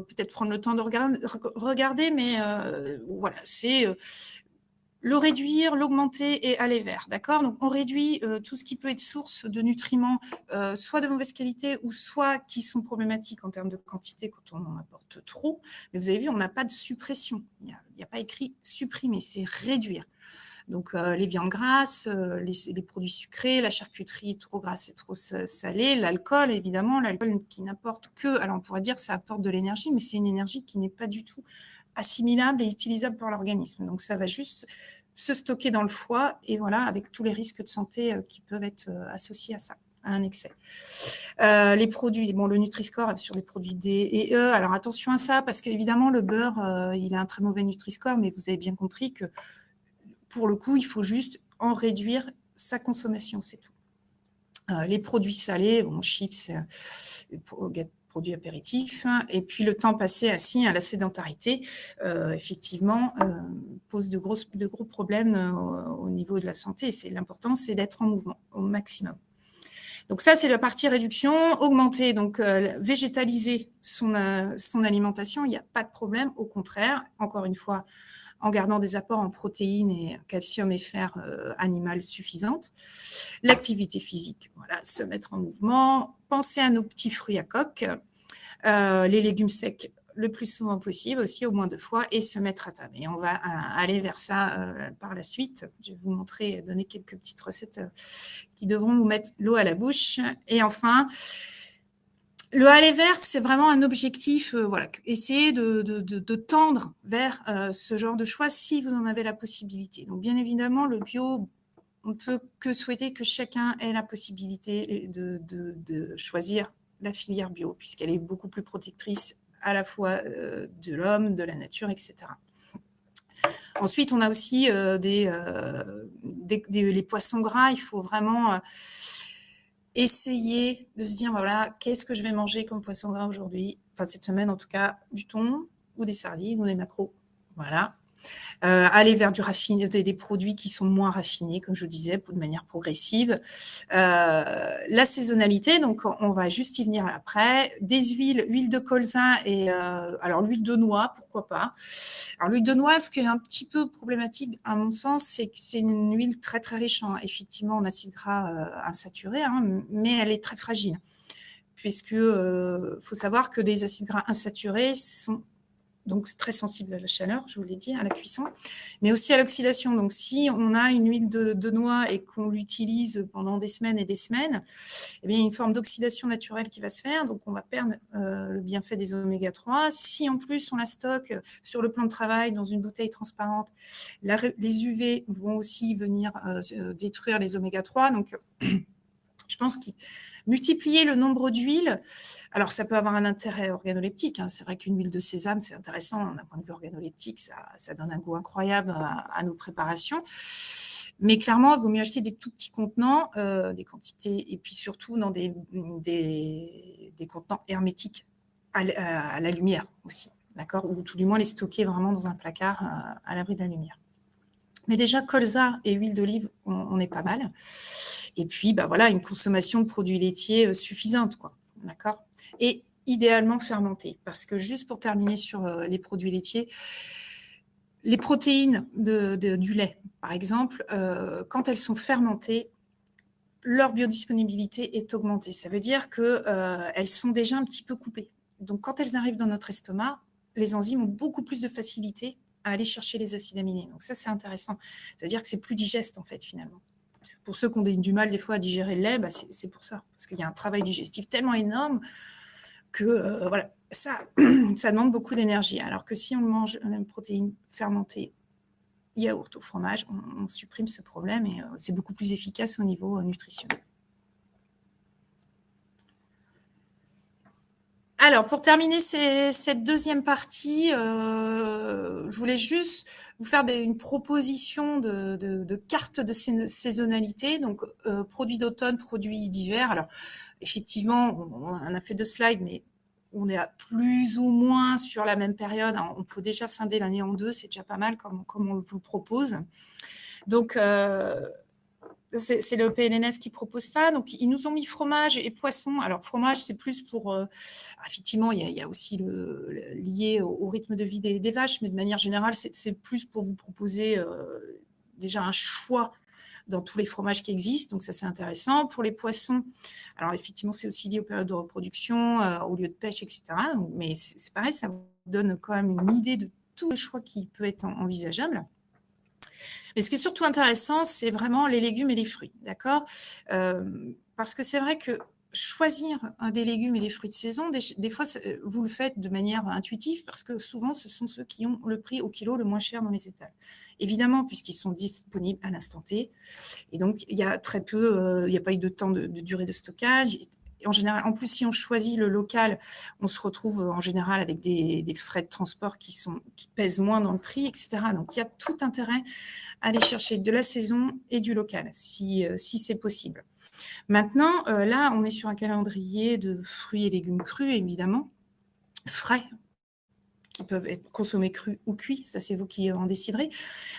peut-être prendre le temps de regarder, mais voilà, c'est le réduire, l'augmenter et aller vers, d'accord ? Donc, on réduit tout ce qui peut être source de nutriments, soit de mauvaise qualité ou soit qui sont problématiques en termes de quantité quand on en apporte trop. Mais vous avez vu, on n'a pas de suppression. Il n'y a pas écrit supprimer, c'est réduire. Donc, les viandes grasses, les produits sucrés, la charcuterie trop grasse et trop salée, l'alcool, évidemment, l'alcool qui n'apporte que, alors on pourrait dire que ça apporte de l'énergie, mais c'est une énergie qui n'est pas du tout assimilable et utilisable par l'organisme. Donc, ça va juste se stocker dans le foie et voilà, avec tous les risques de santé qui peuvent être associés à ça, à un excès. Les produits, bon, le Nutri-Score sur les produits D et E, alors attention à ça, parce qu'évidemment, le beurre, il a un très mauvais Nutri-Score, mais vous avez bien compris que pour le coup, il faut juste en réduire sa consommation, c'est tout. Les produits salés, bon, chips, produits apéritifs, hein, et puis le temps passé assis à la sédentarité, effectivement, pose de gros problèmes au niveau de la santé. L'important, c'est d'être en mouvement au maximum. Donc ça, c'est la partie réduction. Augmenter, donc végétaliser son alimentation, il n'y a pas de problème. Au contraire, encore une fois, en gardant des apports en protéines et calcium et fer animal suffisantes. L'activité physique, voilà, se mettre en mouvement. Penser à nos petits fruits à coque. Les légumes secs le plus souvent possible, aussi au moins 2 fois, et se mettre à table. Et on va aller vers ça par la suite. Je vais vous montrer, donner quelques petites recettes qui devront vous mettre l'eau à la bouche. Et enfin, le aller vers, c'est vraiment un objectif, voilà, essayer de tendre vers ce genre de choix si vous en avez la possibilité. Donc, bien évidemment, le bio, on ne peut que souhaiter que chacun ait la possibilité de choisir la filière bio, puisqu'elle est beaucoup plus protectrice à la fois de l'homme, de la nature, etc. Ensuite, on a aussi les poissons gras. Il faut vraiment essayer de se dire, voilà, qu'est-ce que je vais manger comme poisson gras aujourd'hui? Enfin, cette semaine, en tout cas, du thon ou des sardines ou des maquereaux. Voilà. Aller vers des produits qui sont moins raffinés, comme je vous disais, de manière progressive. La saisonnalité, donc on va juste y venir après. Des huile de colza et alors l'huile de noix, pourquoi pas. Alors l'huile de noix, ce qui est un petit peu problématique à mon sens, c'est que c'est une huile très très riche effectivement en acides gras insaturés, hein, mais elle est très fragile. Puisque faut savoir que les acides gras insaturés sont donc très sensible à la chaleur, je vous l'ai dit, à la cuisson, mais aussi à l'oxydation. Donc, si on a une huile de noix et qu'on l'utilise pendant des semaines et des semaines, eh bien, il y a une forme d'oxydation naturelle qui va se faire, donc on va perdre le bienfait des oméga 3. Si en plus on la stocke sur le plan de travail dans une bouteille transparente, les UV vont aussi venir détruire les oméga 3. Donc, je pense que multiplier le nombre d'huiles, alors ça peut avoir un intérêt organoleptique. Hein. C'est vrai qu'une huile de sésame, c'est intéressant d'un point de vue organoleptique, ça donne un goût incroyable à nos préparations. Mais clairement, il vaut mieux acheter des tout petits contenants, des quantités, et puis surtout dans des contenants hermétiques à la lumière aussi, d'accord? Ou tout du moins les stocker vraiment dans un placard à l'abri de la lumière. Mais déjà, colza et huile d'olive, on est pas mal. Et puis, bah voilà, une consommation de produits laitiers suffisante, quoi. D'accord? Et idéalement fermentés. Parce que juste pour terminer sur les produits laitiers, les protéines du lait, par exemple, quand elles sont fermentées, leur biodisponibilité est augmentée. Ça veut dire qu'elles sont déjà un petit peu coupées. Donc, quand elles arrivent dans notre estomac, les enzymes ont beaucoup plus de facilité à aller chercher les acides aminés. Donc ça, c'est intéressant. Ça veut dire que c'est plus digeste, en fait, finalement. Pour ceux qui ont du mal, des fois, à digérer le lait, bah, c'est pour ça. Parce qu'il y a un travail digestif tellement énorme que voilà, ça demande beaucoup d'énergie. Alors que si on mange une protéine fermentée, yaourt ou fromage, on supprime ce problème et c'est beaucoup plus efficace au niveau nutritionnel. Alors, pour terminer cette deuxième partie, je voulais juste vous faire une proposition de carte de saisonnalité, donc produits d'automne, produits d'hiver. Alors, effectivement, on a fait 2 slides, mais on est à plus ou moins sur la même période. On peut déjà scinder l'année en 2, c'est déjà pas mal comme on vous le propose. Donc, c'est le PNNS qui propose ça. Donc, ils nous ont mis fromage et poisson. Alors, fromage, c'est plus pour... effectivement, il y a aussi lié au rythme de vie des vaches, mais de manière générale, c'est plus pour vous proposer déjà un choix dans tous les fromages qui existent. Donc, ça, c'est intéressant. Pour les poissons, alors effectivement, c'est aussi lié aux périodes de reproduction, aux lieux de pêche, etc. Donc, mais c'est pareil, ça vous donne quand même une idée de tout le choix qui peut être envisageable. Mais ce qui est surtout intéressant, c'est vraiment les légumes et les fruits, d'accord? Parce que c'est vrai que choisir des légumes et des fruits de saison, des fois, vous le faites de manière intuitive parce que souvent, ce sont ceux qui ont le prix au kilo le moins cher dans les étals. Évidemment, puisqu'ils sont disponibles à l'instant T. Et donc, il y a très peu, il n'y a pas eu de temps de durée de stockage. Et en général, en plus, si on choisit le local, on se retrouve en général avec des frais de transport qui pèsent moins dans le prix, etc. Donc, il y a tout intérêt à aller chercher de la saison et du local, si c'est possible. Maintenant, là, on est sur un calendrier de fruits et légumes crus, évidemment, frais. Ils peuvent être consommés crus ou cuits, ça c'est vous qui en déciderez.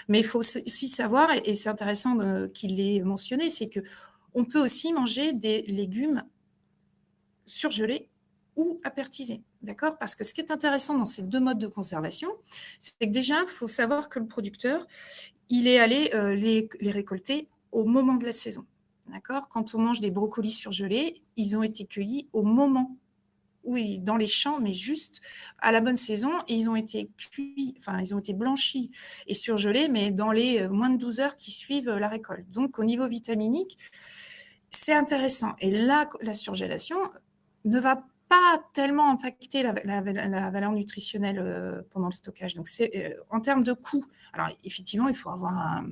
Mais il faut aussi savoir, et c'est intéressant qu'il l'ait mentionné, c'est qu'on peut aussi manger des légumes surgelés ou apertisés. D'accord? Parce que ce qui est intéressant dans ces deux modes de conservation, c'est que déjà, il faut savoir que le producteur, il est allé les récolter au moment de la saison. D'accord? Quand on mange des brocolis surgelés, ils ont été cueillis au moment, oui, dans les champs, mais juste à la bonne saison. Et ils ont été cuits, enfin, ils ont été blanchis et surgelés, mais dans les moins de 12 heures qui suivent la récolte. Donc, au niveau vitaminique, c'est intéressant. Et là, la surgélation ne va pas tellement impacter la valeur nutritionnelle pendant le stockage. Donc, c'est en termes de coût. Alors, effectivement, il faut avoir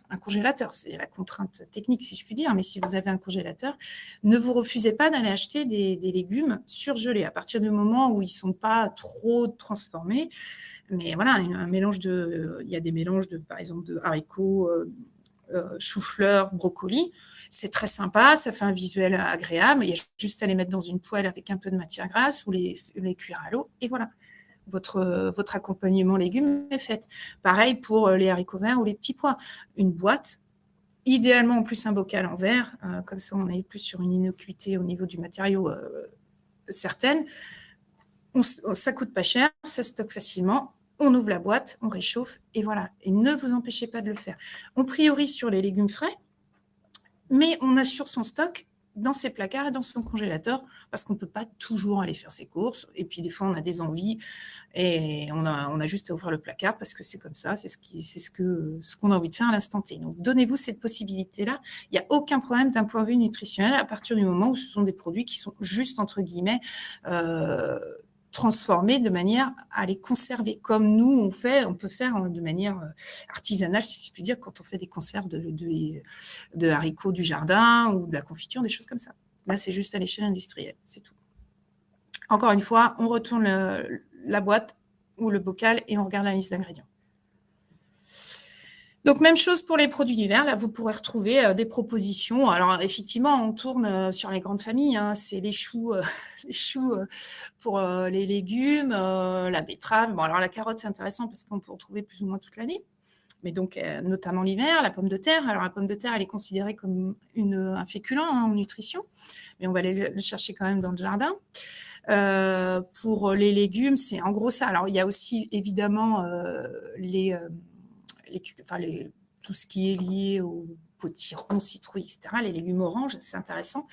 un congélateur. C'est la contrainte technique, si je puis dire. Mais si vous avez un congélateur, ne vous refusez pas d'aller acheter des légumes surgelés à partir du moment où ils ne sont pas trop transformés. Mais voilà, il y a des mélanges, par exemple, de haricots, chou-fleur, brocoli. C'est très sympa, ça fait un visuel agréable. Il y a juste à les mettre dans une poêle avec un peu de matière grasse ou les cuire à l'eau. Et voilà, votre accompagnement légumes est fait. Pareil pour les haricots verts ou les petits pois. Une boîte, idéalement en plus un bocal en verre, comme ça on est plus sur une innocuité au niveau du matériau certaine. Ça coûte pas cher, ça stocke facilement. On ouvre la boîte, on réchauffe et voilà. Et ne vous empêchez pas de le faire. On priorise sur les légumes frais, mais on assure son stock dans ses placards et dans son congélateur parce qu'on ne peut pas toujours aller faire ses courses. Et puis, des fois, on a des envies et on a juste à ouvrir le placard parce que c'est comme ça, c'est ce qu'on a envie de faire à l'instant T. Donc, donnez-vous cette possibilité-là. Il n'y a aucun problème d'un point de vue nutritionnel à partir du moment où ce sont des produits qui sont juste, entre guillemets, transformés de manière à les conserver comme nous on peut faire de manière artisanale, si je puis dire, quand on fait des conserves de haricots du jardin ou de la confiture, des choses comme ça. Là, c'est juste à l'échelle industrielle, c'est tout. Encore une fois, on retourne la boîte ou le bocal et on regarde la liste d'ingrédients. Donc, même chose pour les produits d'hiver. Là, vous pourrez retrouver des propositions. Alors, effectivement, on tourne sur les grandes familles. C'est les choux pour les légumes, la betterave. Bon, alors, la carotte, c'est intéressant parce qu'on peut en trouver plus ou moins toute l'année. Mais donc, notamment l'hiver, la pomme de terre. Alors, la pomme de terre, elle est considérée comme un féculent en nutrition. Mais on va aller le chercher quand même dans le jardin. Pour les légumes, c'est en gros ça. Alors, il y a aussi, évidemment, tout ce qui est lié aux potirons, citrouilles, etc., les légumes oranges, c'est intéressant.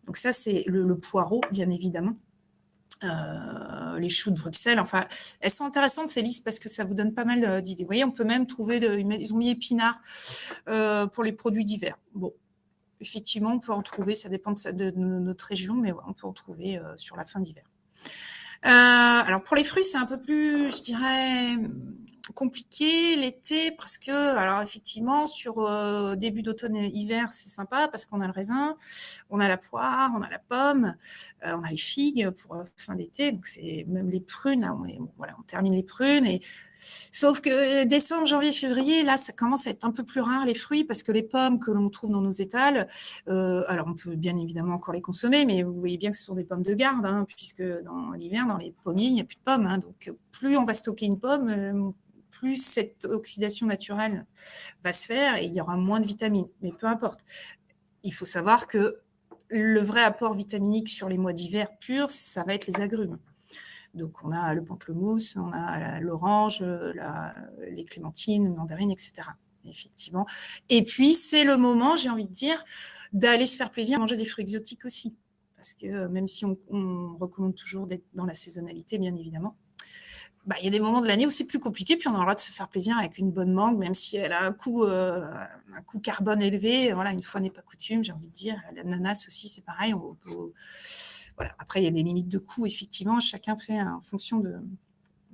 Donc ça, c'est le poireau, bien évidemment. Les choux de Bruxelles, enfin, elles sont intéressantes ces listes parce que ça vous donne pas mal d'idées. Vous voyez, on peut même trouver, ils ont mis épinards pour les produits d'hiver. Bon, effectivement, on peut en trouver, ça dépend de notre région, mais ouais, on peut en trouver sur la fin d'hiver. Alors, pour les fruits, c'est un peu plus, je dirais, compliqué l'été parce que, alors effectivement, sur début d'automne et hiver, c'est sympa parce qu'on a le raisin, on a la poire, on a la pomme, on a les figues pour fin d'été, donc c'est même les prunes, là, on termine les prunes et sauf que décembre, janvier, février, là, ça commence à être un peu plus rare les fruits parce que les pommes que l'on trouve dans nos étals, alors on peut bien évidemment encore les consommer, mais vous voyez bien que ce sont des pommes de garde, puisque dans l'hiver, dans les pommiers, il n'y a plus de pommes. Donc plus on va stocker une pomme, plus cette oxydation naturelle va se faire et il y aura moins de vitamines. Mais peu importe. Il faut savoir que le vrai apport vitaminique sur les mois d'hiver purs, ça va être les agrumes. Donc, on a le pamplemousse, on a l'orange, les clémentines, les mandarines, etc. Effectivement. Et puis, c'est le moment, j'ai envie de dire, d'aller se faire plaisir à manger des fruits exotiques aussi. Parce que même si on recommande toujours d'être dans la saisonnalité, bien évidemment, il y a des moments de l'année où c'est plus compliqué, puis on a le droit de se faire plaisir avec une bonne mangue, même si elle a un coût carbone élevé. Voilà, une fois n'est pas coutume, j'ai envie de dire. L'ananas aussi, c'est pareil. Voilà. Après, il y a des limites de coût, effectivement. Chacun fait en fonction de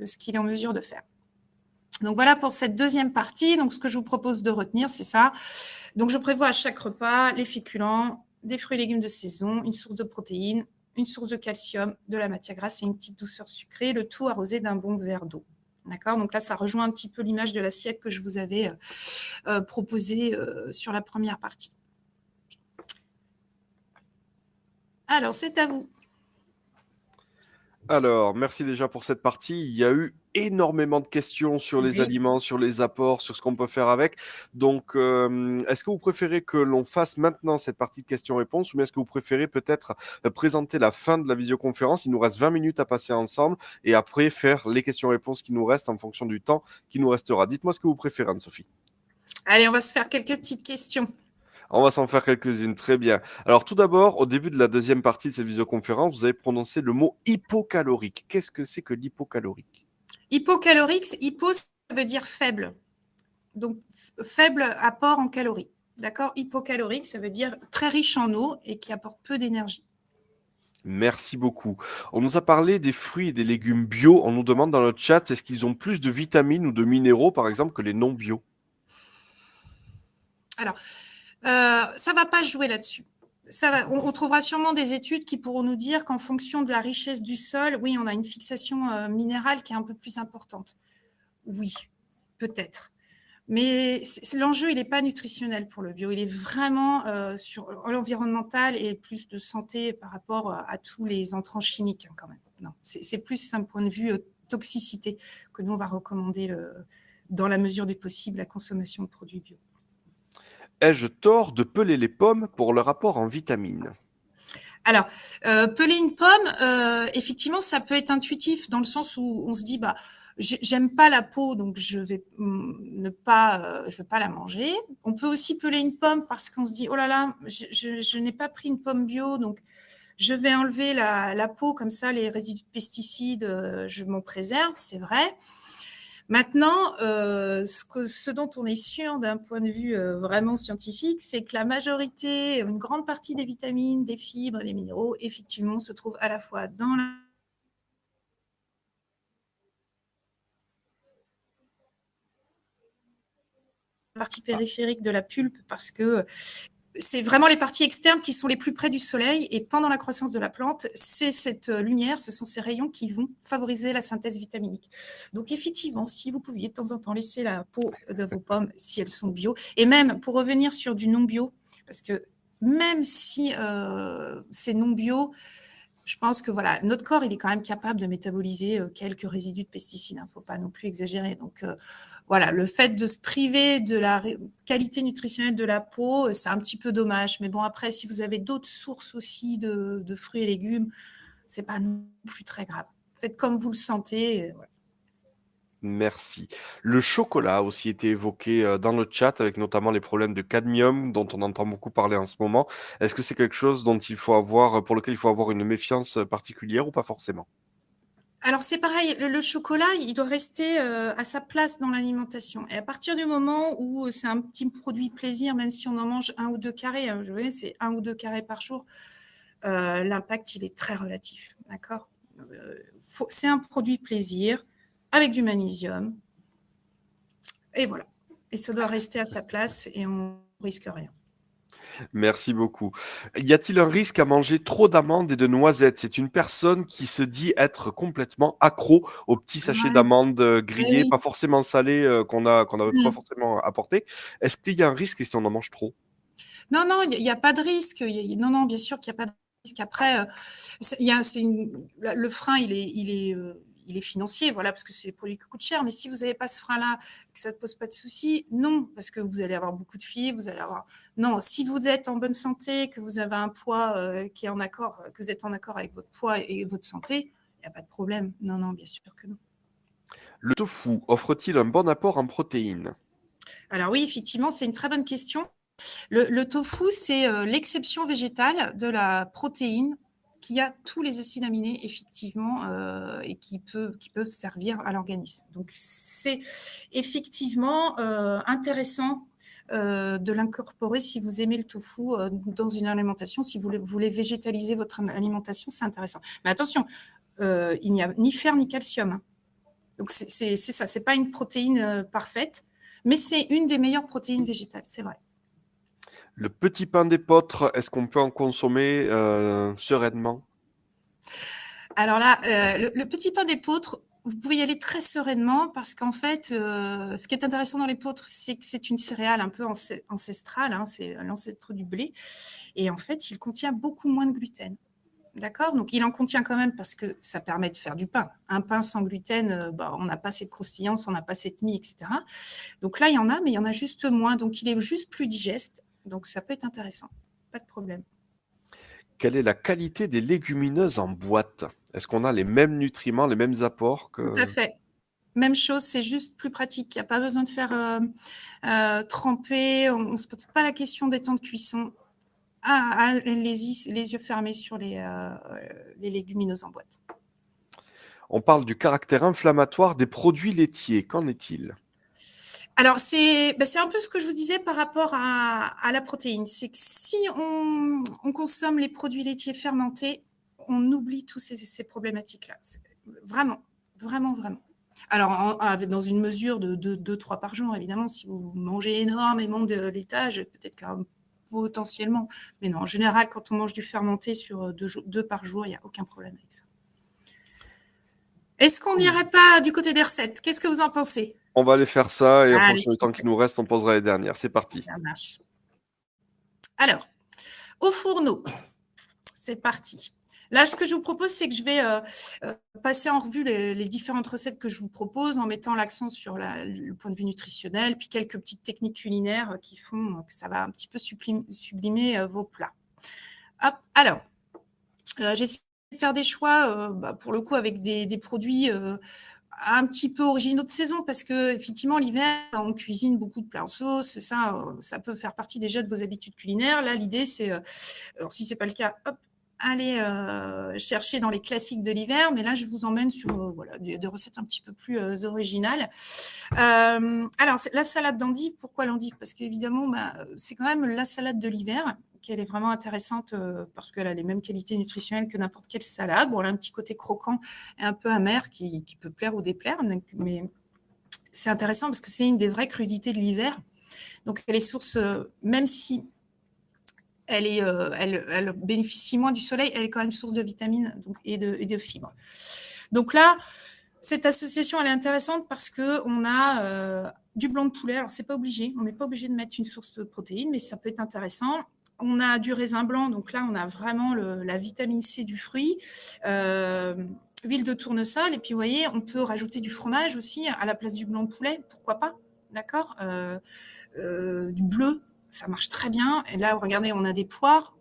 ce qu'il est en mesure de faire. Donc voilà pour cette deuxième partie. Donc ce que je vous propose de retenir, c'est ça. Donc je prévois à chaque repas les féculents, des fruits et légumes de saison, une source de protéines, une source de calcium, de la matière grasse et une petite douceur sucrée, le tout arrosé d'un bon verre d'eau. D'accord ? Donc là, ça rejoint un petit peu l'image de l'assiette que je vous avais proposée sur la première partie. Alors, c'est à vous. Alors, merci déjà pour cette partie. Il y a eu énormément de questions sur les Oui. aliments, sur les apports, sur ce qu'on peut faire avec. Donc, est-ce que vous préférez que l'on fasse maintenant cette partie de questions-réponses ou bien est-ce que vous préférez peut-être présenter la fin de la visioconférence? Il nous reste 20 minutes à passer ensemble et après faire les questions-réponses qui nous restent en fonction du temps qui nous restera. Dites-moi ce que vous préférez, Anne-Sophie. Allez, on va se faire quelques petites questions. On va s'en faire quelques-unes, très bien. Alors tout d'abord, au début de la deuxième partie de cette visioconférence, vous avez prononcé le mot hypocalorique. Qu'est-ce que c'est que l'hypocalorique? Hypocalorique, hypo, ça veut dire faible. Donc, faible apport en calories. D'accord ? Hypocalorique, ça veut dire très riche en eau et qui apporte peu d'énergie. Merci beaucoup. On nous a parlé des fruits et des légumes bio. On nous demande dans le chat, est-ce qu'ils ont plus de vitamines ou de minéraux, par exemple, que les non bio? Alors, ça ne va pas jouer là-dessus. On trouvera sûrement des études qui pourront nous dire qu'en fonction de la richesse du sol, oui, on a une fixation minérale qui est un peu plus importante. Oui, peut-être. Mais l'enjeu, il n'est pas nutritionnel pour le bio. Il est vraiment sur l'environnemental et plus de santé par rapport à tous les entrants chimiques, quand même. Non, c'est plus un point de vue toxicité que nous, on va recommander, dans la mesure du possible, la consommation de produits bio. Ai-je tort de peler les pommes pour leur apport en vitamines? Alors, peler une pomme, effectivement, ça peut être intuitif dans le sens où on se dit, j'aime pas la peau, donc je vais je vais pas la manger. On peut aussi peler une pomme parce qu'on se dit, oh là là, je n'ai pas pris une pomme bio, donc je vais enlever la peau, comme ça, les résidus de pesticides, je m'en préserve, c'est vrai. Maintenant, ce dont on est sûr d'un point de vue vraiment scientifique, c'est que la majorité, une grande partie des vitamines, des fibres, des minéraux, effectivement, se trouvent à la fois dans la partie périphérique de la pulpe, parce que c'est vraiment les parties externes qui sont les plus près du soleil, et pendant la croissance de la plante, c'est cette lumière, ce sont ces rayons qui vont favoriser la synthèse vitaminique. Donc effectivement, si vous pouviez de temps en temps laisser la peau de vos pommes, si elles sont bio, et même pour revenir sur du non bio, parce que même si c'est non bio, je pense que voilà, notre corps, il est quand même capable de métaboliser quelques résidus de pesticides. Il ne faut pas non plus exagérer. Donc voilà, le fait de se priver de la qualité nutritionnelle de la peau, c'est un petit peu dommage. Mais bon, après, si vous avez d'autres sources aussi de fruits et légumes, ce n'est pas non plus très grave. Faites comme vous le sentez. Voilà. Merci. Le chocolat a aussi été évoqué dans le chat, avec notamment les problèmes de cadmium dont on entend beaucoup parler en ce moment. Est-ce que c'est quelque chose dont il faut avoir, pour lequel il faut avoir une méfiance particulière ou pas forcément? Alors c'est pareil, le chocolat, il doit rester à sa place dans l'alimentation. Et à partir du moment où c'est un petit produit plaisir, même si on en mange 1 ou 2 carrés, hein, je vois, c'est 1 ou 2 carrés par jour, l'impact, il est très relatif. D'accord ? C'est un produit plaisir avec du magnésium. Et voilà. Et ça doit rester à sa place et on ne risque rien. Merci beaucoup. Y a-t-il un risque à manger trop d'amandes et de noisettes? C'est une personne qui se dit être complètement accro aux petits sachets d'amandes grillées, Oui. pas forcément salées, qu'on n'avait pas forcément apporté. Est-ce qu'il y a un risque si on en mange trop? Non, il n'y a pas de risque. Non, bien sûr qu'il n'y a pas de risque. Après, le frein, il est financier, voilà, parce que c'est des produits qui coûtent cher. Mais si vous n'avez pas ce frein-là, que ça ne pose pas de souci, non, parce que vous allez avoir beaucoup de fibres, Non, si vous êtes en bonne santé, que vous avez un poids qui est en accord, que vous êtes en accord avec votre poids et votre santé, il n'y a pas de problème. Non, bien sûr que non. Le tofu offre-t-il un bon apport en protéines? Alors oui, effectivement, c'est une très bonne question. Le tofu, c'est l'exception végétale de la protéine qui a tous les acides aminés, effectivement, et qui peuvent servir à l'organisme. Donc, c'est effectivement intéressant de l'incorporer si vous aimez le tofu dans une alimentation. Si vous voulez végétaliser votre alimentation, c'est intéressant. Mais attention, il n'y a ni fer ni calcium. Hein. Donc, c'est ça, c'est pas une protéine parfaite, mais c'est une des meilleures protéines végétales, c'est vrai. Le petit pain d'épeautre, est-ce qu'on peut en consommer sereinement? Alors là, le petit pain d'épeautre, vous pouvez y aller très sereinement parce qu'en fait, ce qui est intéressant dans l'épeautre, c'est que c'est une céréale un peu ancestrale, hein, c'est l'ancêtre du blé. Et en fait, il contient beaucoup moins de gluten. D'accord? Donc, il en contient quand même parce que ça permet de faire du pain. Un pain sans gluten, on n'a pas cette croustillance, on n'a pas cette mie, etc. Donc là, il y en a, mais il y en a juste moins. Donc, il est juste plus digeste. Donc, ça peut être intéressant. Pas de problème. Quelle est la qualité des légumineuses en boîte? Est-ce qu'on a les mêmes nutriments, les mêmes apports que... Tout à fait. Même chose, c'est juste plus pratique. Il n'y a pas besoin de faire tremper. On ne se pose pas la question des temps de cuisson. Allez-y, les yeux fermés sur les légumineuses en boîte. On parle du caractère inflammatoire des produits laitiers. Qu'en est-il? Alors, c'est un peu ce que je vous disais par rapport à la protéine. C'est que si on consomme les produits laitiers fermentés, on oublie tous ces problématiques-là. Vraiment, vraiment, vraiment. Alors, dans une mesure de 2-3 par jour, évidemment, si vous mangez énormément de laitage, peut-être que potentiellement. Mais non, en général, quand on mange du fermenté sur 2 par jour, il n'y a aucun problème avec ça. Est-ce qu'on n'irait pas du côté des recettes? Qu'est-ce que vous en pensez? On va aller faire ça et en Allez. fonction du temps qui nous reste, on posera les dernières. C'est parti. Ça marche. Alors, au fourneau, c'est parti. Là, ce que je vous propose, c'est que je vais passer en revue les différentes recettes que je vous propose en mettant l'accent sur le point de vue nutritionnel, puis quelques petites techniques culinaires qui font que ça va un petit peu sublimer vos plats. Hop, alors, j'essaie de faire des choix, pour le coup, avec des produits un petit peu originaux de saison, parce que effectivement l'hiver, on cuisine beaucoup de plats en sauce, ça peut faire partie déjà de vos habitudes culinaires. Là, l'idée, c'est, alors si c'est pas le cas, hop, allez chercher dans les classiques de l'hiver, mais là, je vous emmène sur voilà, des recettes un petit peu plus originales. Alors, la salade d'endive, pourquoi l'endive? Parce qu'évidemment, c'est quand même la salade de l'hiver, qu'elle est vraiment intéressante parce qu'elle a les mêmes qualités nutritionnelles que n'importe quelle salade. Bon, elle a un petit côté croquant et un peu amer qui peut plaire ou déplaire, mais c'est intéressant parce que c'est une des vraies crudités de l'hiver. Donc, elle est source, même si elle bénéficie moins du soleil, elle est quand même source de vitamines et de fibres. Donc là, cette association, elle est intéressante parce qu'on a du blanc de poulet. Alors, c'est pas obligé. On n'est pas obligé de mettre une source de protéines, mais ça peut être intéressant. On a du raisin blanc. Donc là, on a vraiment la vitamine C du fruit. Huile de tournesol. Et puis, vous voyez, on peut rajouter du fromage aussi à la place du blanc de poulet. Pourquoi pas? D'accord. Du bleu, ça marche très bien. Et là, regardez, on a des poires.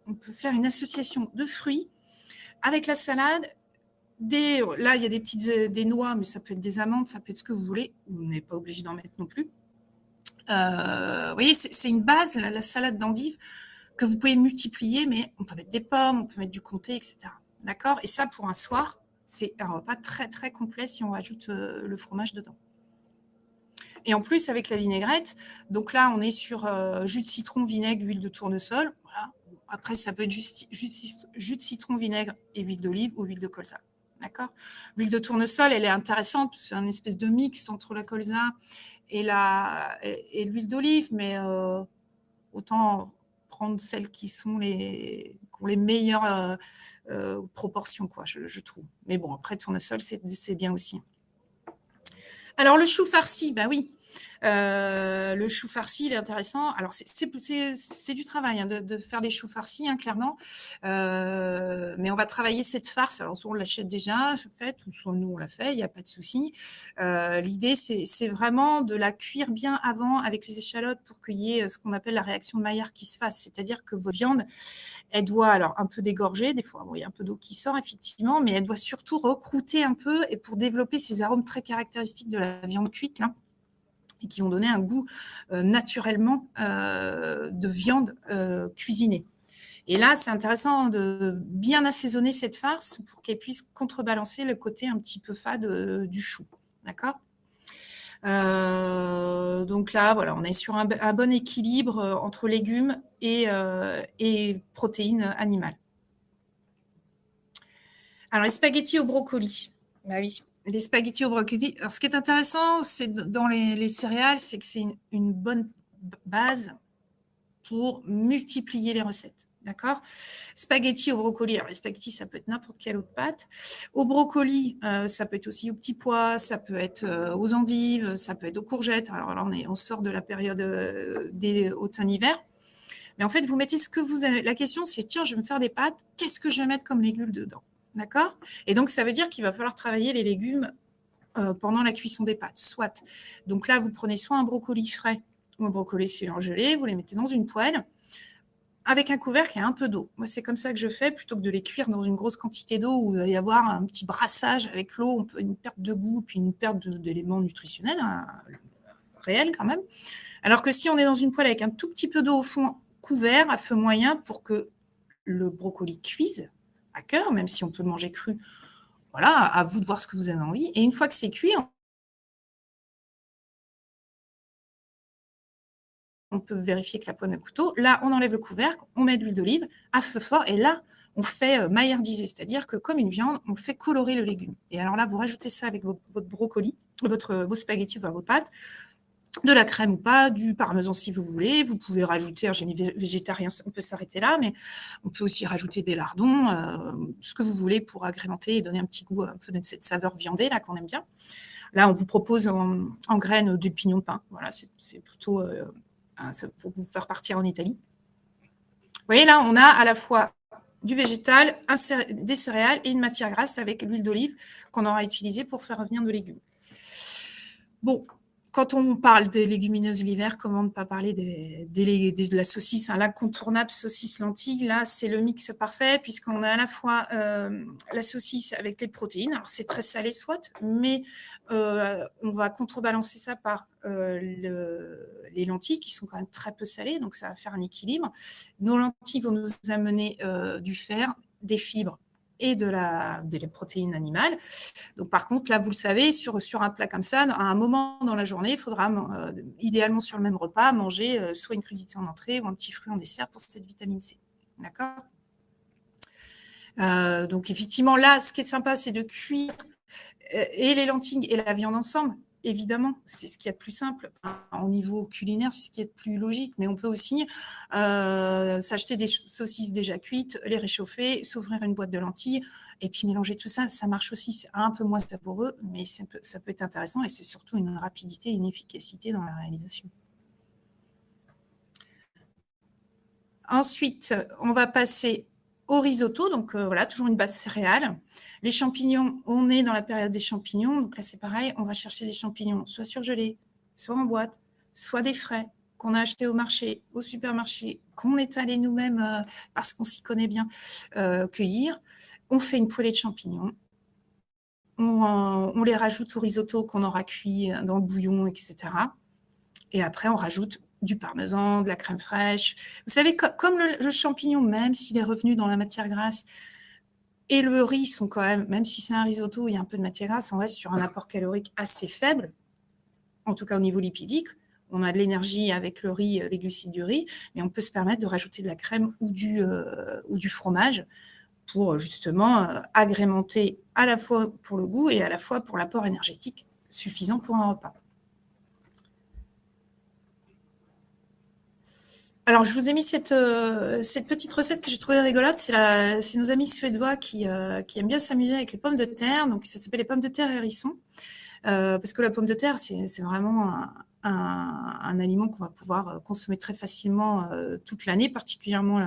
On peut faire une association de fruits avec la salade. Là, il y a des noix, mais ça peut être des amandes, ça peut être ce que vous voulez. Vous n'êtes pas obligé d'en mettre non plus. Vous voyez, c'est une base, la salade d'endive, que vous pouvez multiplier, mais on peut mettre des pommes, on peut mettre du comté, etc. D'accord? Et ça, pour un soir, c'est un repas très, très complet si on rajoute le fromage dedans. Et en plus, avec la vinaigrette, donc là, on est sur jus de citron, vinaigre, huile de tournesol. Voilà. Après, ça peut être jus de citron, vinaigre et huile d'olive ou huile de colza. D'accord? L'huile de tournesol, elle est intéressante, c'est un espèce de mix entre la colza et l'huile d'olive, mais autant prendre celles qui ont les meilleures proportions, quoi, je trouve. Mais bon, après, tournesol, c'est bien aussi. Alors, le chou farci, ben oui. Le chou farci, il est intéressant. Alors, c'est du travail de faire des choux farcis, clairement. Mais on va travailler cette farce. Alors, soit on l'achète déjà faite, ou soit nous, on l'a fait, il n'y a pas de souci. L'idée, c'est vraiment de la cuire bien avant avec les échalotes pour qu'il y ait ce qu'on appelle la réaction de Maillard qui se fasse. C'est-à-dire que votre viande, elle doit alors un peu dégorger. Des fois, il y a un peu d'eau qui sort, effectivement, mais elle doit surtout recrouter un peu et pour développer ces arômes très caractéristiques de la viande cuite, là, et qui vont donner un goût naturellement de viande cuisinée. Et là, c'est intéressant de bien assaisonner cette farce pour qu'elle puisse contrebalancer le côté un petit peu fade du chou. D'accord ? Donc là, voilà, on est sur un bon équilibre entre légumes et protéines animales. Alors, les spaghettis au brocoli. Bah oui, les spaghettis au brocoli. Alors, ce qui est intéressant, c'est dans les céréales, c'est que c'est une bonne base pour multiplier les recettes. D'accord ? Spaghettis au brocoli. Alors, les spaghettis, ça peut être n'importe quelle autre pâte. Au brocoli, ça peut être aussi aux petits pois, ça peut être aux endives, ça peut être aux courgettes. Alors là, on sort de la période des automne-hiver. Mais en fait, vous mettez ce que vous avez. La question, c'est tiens, je vais me faire des pâtes. Qu'est-ce que je vais mettre comme légumes dedans ? D'accord ? Et donc, ça veut dire qu'il va falloir travailler les légumes pendant la cuisson des pâtes. Soit. Donc là, vous prenez soit un brocoli frais ou un brocoli surgelé, vous les mettez dans une poêle avec un couvercle et un peu d'eau. Moi, c'est comme ça que je fais, plutôt que de les cuire dans une grosse quantité d'eau où il va y avoir un petit brassage avec l'eau, une perte de goût, puis une perte d'éléments nutritionnels, réels quand même. Alors que si on est dans une poêle avec un tout petit peu d'eau au fond, couvert, à feu moyen, pour que le brocoli cuise à cœur, même si on peut le manger cru, voilà, à vous de voir ce que vous avez envie. Et une fois que c'est cuit, on peut vérifier que la poêle à couteau. Là, on enlève le couvercle, on met de l'huile d'olive à feu fort, et là, on fait maillardiser, c'est-à-dire que comme une viande, on fait colorer le légume. Et alors là, vous rajoutez ça avec votre brocoli, vos spaghettis, vos pâtes, de la crème ou pas, du parmesan si vous voulez. Vous pouvez rajouter, j'ai mis végétarien, on peut s'arrêter là, mais on peut aussi rajouter des lardons, ce que vous voulez pour agrémenter et donner un petit goût, un peu de cette saveur viandée là qu'on aime bien. Là, on vous propose en graines de pignon de pain. Voilà, c'est plutôt pour vous faire partir en Italie. Vous voyez, là, on a à la fois du végétal, des céréales et une matière grasse avec l'huile d'olive qu'on aura utilisée pour faire revenir nos légumes. Bon, quand on parle des légumineuses l'hiver, comment ne pas parler de la saucisse, l'incontournable saucisse lentille. Là, c'est le mix parfait puisqu'on a à la fois la saucisse avec les protéines. Alors, c'est très salé, soit, mais on va contrebalancer ça par les lentilles qui sont quand même très peu salées, donc ça va faire un équilibre. Nos lentilles vont nous amener du fer, des fibres et des protéines animales. Donc, par contre, là, vous le savez, sur un plat comme ça, à un moment dans la journée, il faudra, idéalement sur le même repas, manger soit une crudité en entrée ou un petit fruit en dessert pour cette vitamine C. D'accord ? Donc, effectivement, là, ce qui est sympa, c'est de cuire et les lentilles et la viande ensemble. Évidemment, c'est ce qu'il y a de plus simple. Au niveau culinaire, c'est ce qui est de plus logique. Mais on peut aussi s'acheter des saucisses déjà cuites, les réchauffer, s'ouvrir une boîte de lentilles et puis mélanger tout ça. Ça marche aussi. C'est un peu moins savoureux, mais ça peut être intéressant et c'est surtout une rapidité et une efficacité dans la réalisation. Ensuite, on va passer au risotto, donc voilà, toujours une base céréale. Les champignons, on est dans la période des champignons, donc là c'est pareil, on va chercher des champignons soit surgelés, soit en boîte, soit des frais qu'on a achetés au marché, au supermarché, qu'on est allé nous-mêmes, parce qu'on s'y connaît bien, cueillir. On fait une poêlée de champignons, on les rajoute au risotto qu'on aura cuit dans le bouillon, etc. Et après, on rajoute du parmesan, de la crème fraîche. Vous savez, comme le champignon, même s'il est revenu dans la matière grasse, et le riz sont quand même, même si c'est un risotto, il y a un peu de matière grasse, on reste sur un apport calorique assez faible, en tout cas au niveau lipidique. On a de l'énergie avec le riz, les glucides du riz, mais on peut se permettre de rajouter de la crème ou du fromage pour justement agrémenter à la fois pour le goût et à la fois pour l'apport énergétique suffisant pour un repas. Alors, je vous ai mis cette petite recette que j'ai trouvée rigolote. C'est nos amis suédois qui aiment bien s'amuser avec les pommes de terre. Donc, ça s'appelle les pommes de terre hérissons. Parce que la pomme de terre, c'est vraiment un aliment qu'on va pouvoir consommer très facilement toute l'année, particulièrement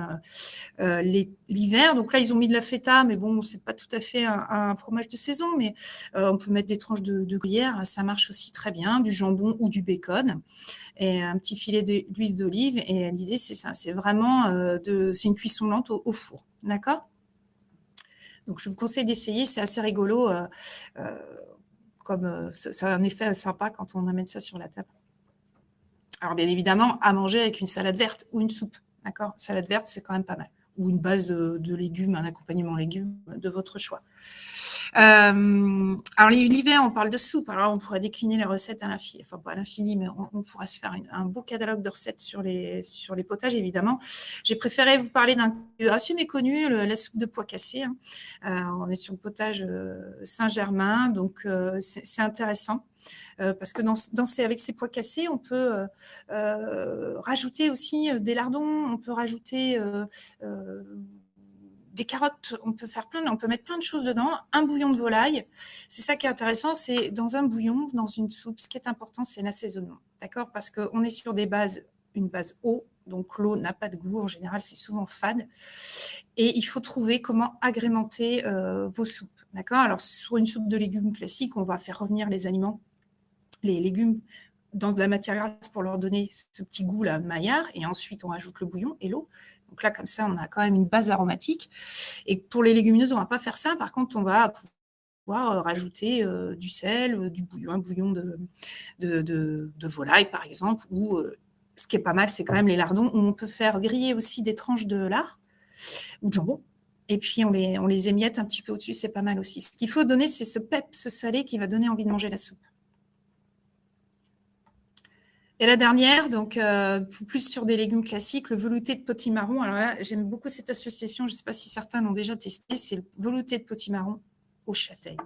l'hiver. Donc là, ils ont mis de la feta, mais bon, c'est pas tout à fait un fromage de saison, mais on peut mettre des tranches de gruyère, ça marche aussi très bien, du jambon ou du bacon, et un petit filet d'huile d'olive. Et l'idée, c'est ça, c'est vraiment c'est une cuisson lente au four, d'accord ? Donc, je vous conseille d'essayer, c'est assez rigolo, comme ça a un effet sympa quand on amène ça sur la table. Alors, bien évidemment, à manger avec une salade verte ou une soupe, d'accord ? Salade verte, c'est quand même pas mal. ou une base de légumes, un accompagnement légumes de votre choix. Alors l'hiver, on parle de soupe. Alors on pourrait décliner les recettes à l'infini, enfin pas à l'infini, mais on pourra se faire un beau catalogue de recettes sur les potages, évidemment. J'ai préféré vous parler d'un assez méconnu, la soupe de pois cassés. Hein. On est sur le potage Saint-Germain, donc c'est intéressant. Parce que avec ces pois cassés, on peut rajouter aussi des lardons, on peut rajouter des carottes, on peut mettre plein de choses dedans, un bouillon de volaille. C'est ça qui est intéressant, c'est dans un bouillon, dans une soupe, ce qui est important, c'est l'assaisonnement, d'accord? Parce qu'on est sur une base eau, donc l'eau n'a pas de goût, en général, c'est souvent fade. Et il faut trouver comment agrémenter vos soupes, d'accord? Alors, sur une soupe de légumes classique, on va faire revenir les légumes dans de la matière grasse pour leur donner ce petit goût là maillard, et ensuite on ajoute le bouillon et l'eau. Donc là, comme ça, on a quand même une base aromatique. Et pour les légumineuses, on ne va pas faire ça. Par contre, on va pouvoir rajouter du sel, du bouillon, un bouillon de volaille, par exemple. Ou ce qui est pas mal, c'est quand même les lardons, où on peut faire griller aussi des tranches de lard ou de jambon. Et puis, on les émiette un petit peu au-dessus. C'est pas mal aussi. Ce qu'il faut donner, c'est ce peps salé qui va donner envie de manger la soupe. Et la dernière, donc plus sur des légumes classiques, le velouté de potimarron. Alors là, j'aime beaucoup cette association. Je ne sais pas si certains l'ont déjà testé. C'est le velouté de potimarron aux châtaignes.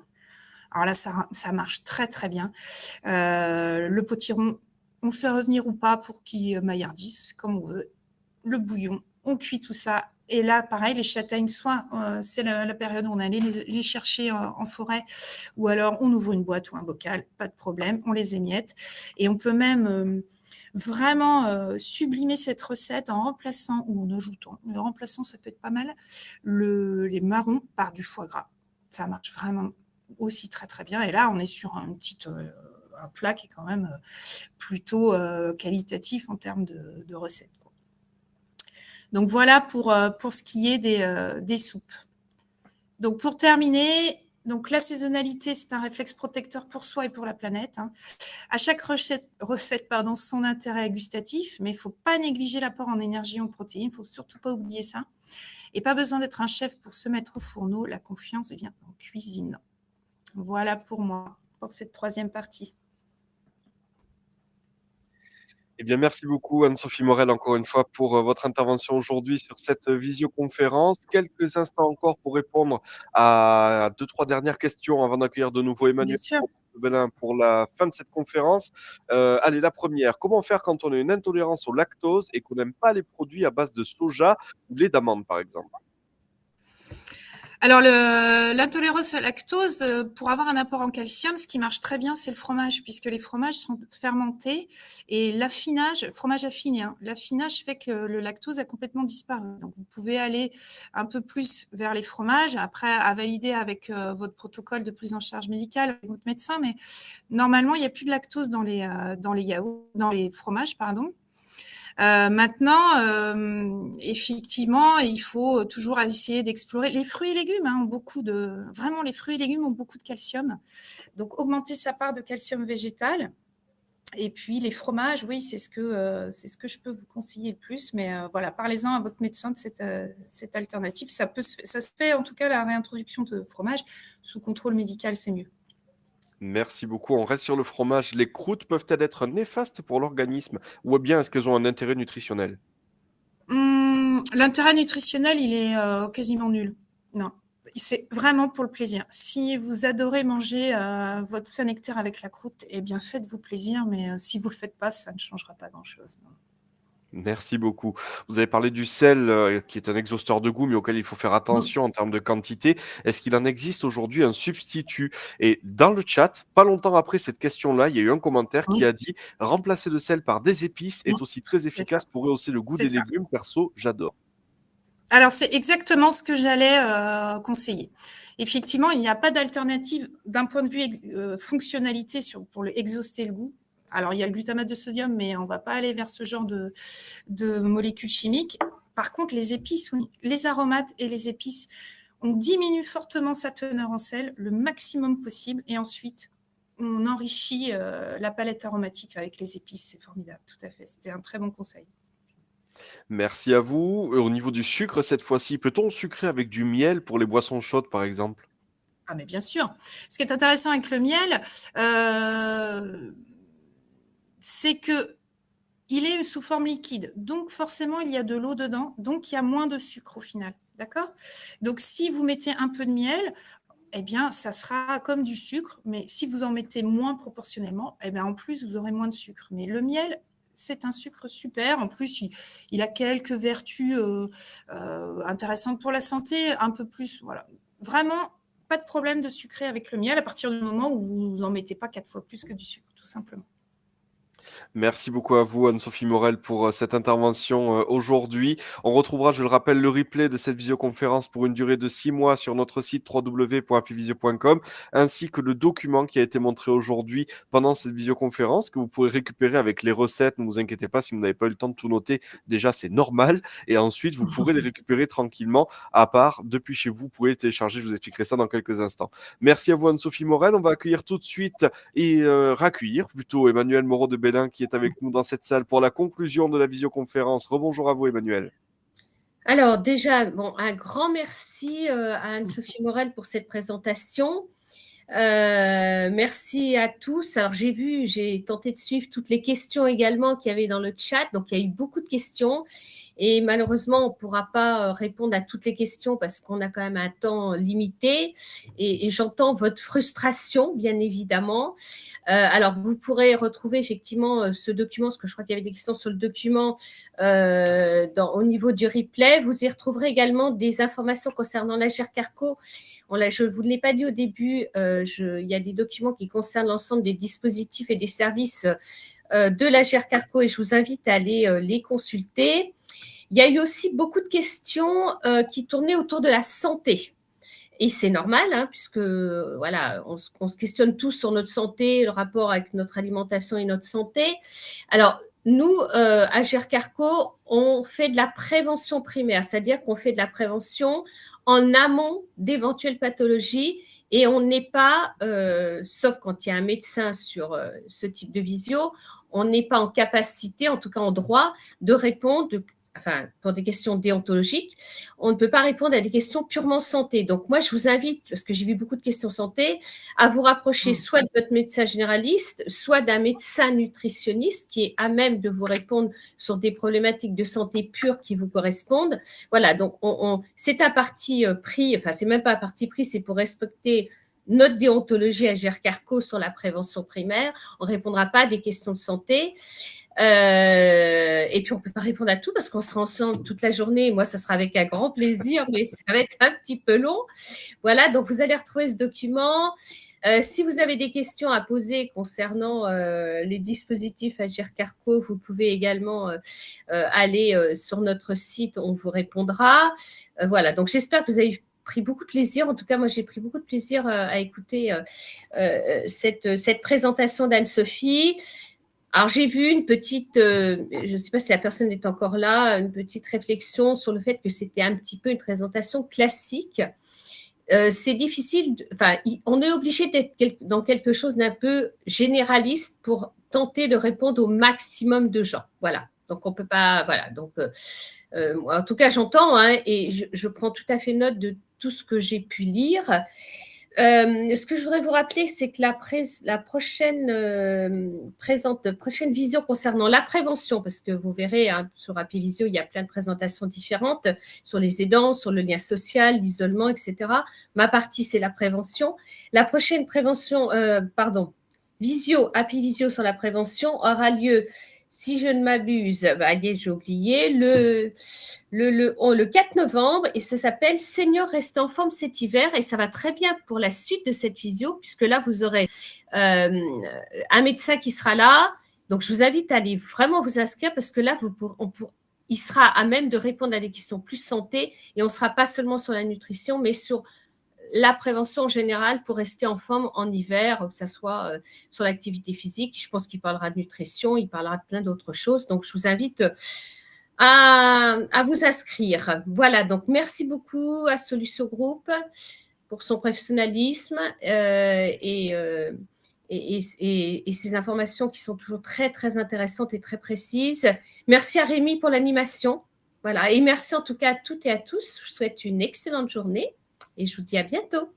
Alors là, ça marche très, très bien. Le potiron, on le fait revenir ou pas pour qu'il maillardisse, c'est comme on veut. Le bouillon, on cuit tout ça. Et là, pareil, les châtaignes, soit c'est la période où on allait les chercher en forêt, ou alors on ouvre une boîte ou un bocal, pas de problème, on les émiette. Et on peut même vraiment sublimer cette recette en remplaçant, ou en ajoutant, mais en remplaçant, ça peut être pas mal, les marrons par du foie gras. Ça marche vraiment aussi très, très bien. Et là, on est sur un plat qui est quand même plutôt qualitatif en termes de recettes. Donc voilà pour ce qui est des soupes. Donc pour terminer, donc la saisonnalité, c'est un réflexe protecteur pour soi et pour la planète. Hein. À chaque recette, son intérêt gustatif, mais il ne faut pas négliger l'apport en énergie et en protéines. Il ne faut surtout pas oublier ça. Et pas besoin d'être un chef pour se mettre au fourneau. La confiance vient en cuisine. Voilà pour moi, pour cette troisième partie. Eh bien, merci beaucoup Anne-Sophie Morel, encore une fois, pour votre intervention aujourd'hui sur cette visioconférence. Quelques instants encore pour répondre à 2-3 dernières questions avant d'accueillir de nouveau Bien Emmanuel sûr. Belin pour la fin de cette conférence. Allez, la première. Comment faire quand on a une intolérance au lactose et qu'on n'aime pas les produits à base de soja ou lait d'amande, par exemple? Alors, l'intolérance au lactose, pour avoir un apport en calcium, ce qui marche très bien, c'est le fromage, puisque les fromages sont fermentés et fromage affiné, hein, l'affinage fait que le lactose a complètement disparu. Donc, vous pouvez aller un peu plus vers les fromages, après à valider avec votre protocole de prise en charge médicale avec votre médecin, mais normalement, il n'y a plus de lactose dans les yaourts, dans les fromages, pardon. Maintenant, effectivement, il faut toujours essayer d'explorer. Les fruits et légumes ont vraiment, les fruits et légumes ont beaucoup de calcium. Donc, augmenter sa part de calcium végétal. Et puis, les fromages, oui, c'est ce que je peux vous conseiller le plus. Mais voilà, parlez-en à votre médecin de cette alternative. Ça se fait, en tout cas, la réintroduction de fromage sous contrôle médical, c'est mieux. Merci beaucoup. On reste sur le fromage. Les croûtes peuvent-elles être néfastes pour l'organisme ou bien est-ce qu'elles ont un intérêt nutritionnel? L'intérêt nutritionnel, il est quasiment nul. Non, c'est vraiment pour le plaisir. Si vous adorez manger votre Saint-Nectaire avec la croûte, eh bien faites-vous plaisir, mais si vous ne le faites pas, ça ne changera pas grand-chose. Merci beaucoup. Vous avez parlé du sel, qui est un exhausteur de goût, mais auquel il faut faire attention en termes de quantité. Est-ce qu'il en existe aujourd'hui un substitut? Et dans le chat, pas longtemps après cette question-là, il y a eu un commentaire qui Oui, a dit: «Remplacer le sel par des épices oui, est aussi très c'est ça. efficace pour rehausser le goût C'est des ça. légumes». Perso, j'adore. Alors, c'est exactement ce que j'allais conseiller. Effectivement, il n'y a pas d'alternative d'un point de vue fonctionnalité pour exhauster le goût. Alors, il y a le glutamate de sodium, mais on ne va pas aller vers ce genre de molécules chimiques. Par contre, les épices, oui, les aromates et les épices, on diminue fortement sa teneur en sel, le maximum possible, et ensuite, on enrichit la palette aromatique avec les épices. C'est formidable, tout à fait. C'était un très bon conseil. Merci à vous. Au niveau du sucre, cette fois-ci, peut-on sucrer avec du miel pour les boissons chaudes, par exemple? Ah, mais bien sûr. Ce qui est intéressant avec le miel, c'est que il est sous forme liquide. Donc, forcément, il y a de l'eau dedans. Donc, il y a moins de sucre au final. D'accord? Donc, si vous mettez un peu de miel, eh bien, ça sera comme du sucre. Mais si vous en mettez moins proportionnellement, eh bien, en plus, vous aurez moins de sucre. Mais le miel, c'est un sucre super. En plus, il a quelques vertus intéressantes pour la santé. Un peu plus, voilà. Vraiment, pas de problème de sucrer avec le miel à partir du moment où vous en mettez pas 4 fois plus que du sucre, tout simplement. Merci beaucoup à vous, Anne-Sophie Morel, pour cette intervention aujourd'hui. On retrouvera, je le rappelle, le replay de cette visioconférence pour une durée de 6 mois sur notre site www.apivisio.com, ainsi que le document qui a été montré aujourd'hui pendant cette visioconférence, que vous pourrez récupérer avec les recettes. Ne vous inquiétez pas si vous n'avez pas eu le temps de tout noter. Déjà, c'est normal. Et ensuite, vous pourrez les récupérer tranquillement, à part, depuis chez vous. Vous pourrez les télécharger. Je vous expliquerai ça dans quelques instants. Merci à vous, Anne-Sophie Morel. On va accueillir tout de suite et raccueillir plutôt Emmanuel Moreau de Bélin qui est avec nous dans cette salle pour la conclusion de la visioconférence. Rebonjour à vous, Emmanuel. Alors déjà, bon, un grand merci à Anne-Sophie Morel pour cette présentation. Merci à tous. Alors j'ai tenté de suivre toutes les questions également qu'il y avait dans le chat. Donc il y a eu beaucoup de questions et malheureusement on ne pourra pas répondre à toutes les questions parce qu'on a quand même un temps limité et j'entends votre frustration bien évidemment. Alors vous pourrez retrouver effectivement ce document, parce que je crois qu'il y avait des questions sur le document au niveau du replay. Vous y retrouverez également des informations concernant l'Agir Carco. Je ne vous l'ai pas dit au début, il y a des documents qui concernent l'ensemble des dispositifs et des services de l'Agir Carco et je vous invite à aller les consulter. Il y a eu aussi beaucoup de questions qui tournaient autour de la santé. Et c'est normal, hein, puisque voilà, on se questionne tous sur notre santé, le rapport avec notre alimentation et notre santé. Alors, nous, Agir Carco, on fait de la prévention primaire, c'est-à-dire qu'on fait de la prévention en amont d'éventuelles pathologies et on n'est pas, sauf quand il y a un médecin sur ce type de visio, on n'est pas en capacité, en tout cas en droit, de répondre pour des questions déontologiques, on ne peut pas répondre à des questions purement santé. Donc, moi, je vous invite, parce que j'ai vu beaucoup de questions santé, à vous rapprocher soit de votre médecin généraliste, soit d'un médecin nutritionniste qui est à même de vous répondre sur des problématiques de santé pure qui vous correspondent. Voilà, donc c'est un parti pris, enfin, c'est même pas un parti pris, c'est pour respecter notre déontologie Agir Carco sur la prévention primaire. On ne répondra pas à des questions de santé. Et puis, on ne peut pas répondre à tout parce qu'on sera ensemble toute la journée. Moi, ça sera avec un grand plaisir, mais ça va être un petit peu long. Voilà, donc vous allez retrouver ce document. Si vous avez des questions à poser concernant les dispositifs Agir Carco, vous pouvez également aller sur notre site, on vous répondra. Voilà, donc j'espère que vous avez pris beaucoup de plaisir. En tout cas, moi, j'ai pris beaucoup de plaisir à écouter cette présentation d'Anne-Sophie. Alors, j'ai vu une petite, je ne sais pas si la personne est encore là, une petite réflexion sur le fait que c'était un petit peu une présentation classique. C'est difficile, on est obligé d'être dans quelque chose d'un peu généraliste pour tenter de répondre au maximum de gens. Voilà. Donc, on ne peut pas, voilà. Donc, en tout cas, j'entends et je prends tout à fait note de tout ce que j'ai pu lire. Ce que je voudrais vous rappeler, c'est que la prochaine visio concernant la prévention, parce que vous verrez sur Apivisio, il y a plein de présentations différentes sur les aidants, sur le lien social, l'isolement, etc. Ma partie, c'est la prévention. La prochaine visio, Apivisio sur la prévention aura lieu, si je ne m'abuse, j'ai oublié, le 4 novembre et ça s'appelle « Senior rester en forme cet hiver » et ça va très bien pour la suite de cette visio puisque là, vous aurez un médecin qui sera là. Donc, je vous invite à aller vraiment vous inscrire parce que là, il sera à même de répondre à des questions plus santé et on ne sera pas seulement sur la nutrition, mais sur la prévention en général pour rester en forme en hiver, que ce soit sur l'activité physique. Je pense qu'il parlera de nutrition, il parlera de plein d'autres choses. Donc, je vous invite à vous inscrire. Voilà, donc merci beaucoup à Solution Group pour son professionnalisme et et ces informations qui sont toujours très, très intéressantes et très précises. Merci à Rémi pour l'animation. Voilà, et merci en tout cas à toutes et à tous. Je vous souhaite une excellente journée et je vous dis à bientôt.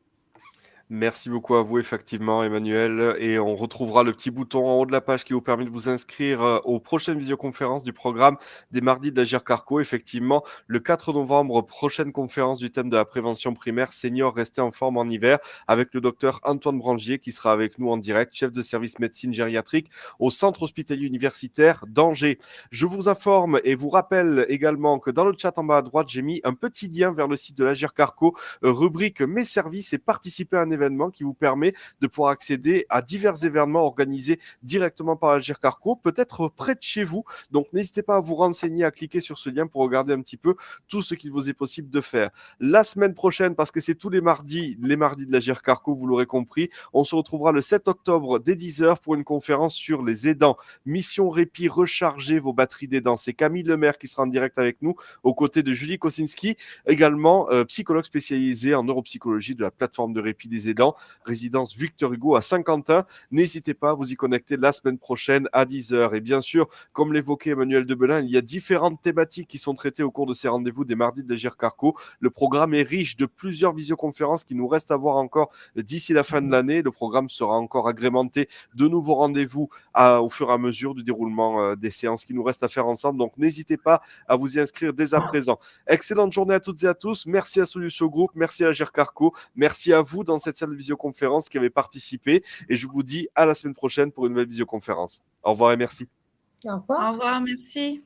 Merci beaucoup à vous, effectivement, Emmanuel. Et on retrouvera le petit bouton en haut de la page qui vous permet de vous inscrire aux prochaines visioconférences du programme des mardis d'Agir Carco. Effectivement, le 4 novembre, prochaine conférence du thème de la prévention primaire senior rester en forme en hiver avec le docteur Antoine Brangier qui sera avec nous en direct, chef de service médecine gériatrique au centre hospitalier universitaire d'Angers. Je vous informe et vous rappelle également que dans le chat en bas à droite, j'ai mis un petit lien vers le site de l'Agir Carco, rubrique mes services et participer à un événement qui vous permet de pouvoir accéder à divers événements organisés directement par l'Agir Carco, peut-être près de chez vous. Donc n'hésitez pas à vous renseigner, à cliquer sur ce lien pour regarder un petit peu tout ce qu'il vous est possible de faire. La semaine prochaine, parce que c'est tous les mardis de l'Agir Carco, vous l'aurez compris, on se retrouvera le 7 octobre dès 10h pour une conférence sur les aidants. Mission Répit, rechargez vos batteries d'aidants. C'est Camille Lemaire qui sera en direct avec nous, aux côtés de Julie Kosinski, également psychologue spécialisée en neuropsychologie de la plateforme de répit des aidants, résidence Victor Hugo à Saint-Quentin. N'hésitez pas à vous y connecter la semaine prochaine à 10h. Et bien sûr, comme l'évoquait Emmanuel Debelin, il y a différentes thématiques qui sont traitées au cours de ces rendez-vous des mardis de l'Agir Carco. Le programme est riche de plusieurs visioconférences qui nous restent à voir encore d'ici la fin de l'année. Le programme sera encore agrémenté de nouveaux rendez-vous au fur et à mesure du déroulement des séances qui nous restent à faire ensemble. Donc n'hésitez pas à vous y inscrire dès à présent. Excellente journée à toutes et à tous. Merci à Solution Group, merci à l'Agir Carco, merci à vous dans cette salle de visioconférence qui avez participé. Et je vous dis à la semaine prochaine pour une nouvelle visioconférence. Au revoir et merci. Au revoir. Au revoir, merci.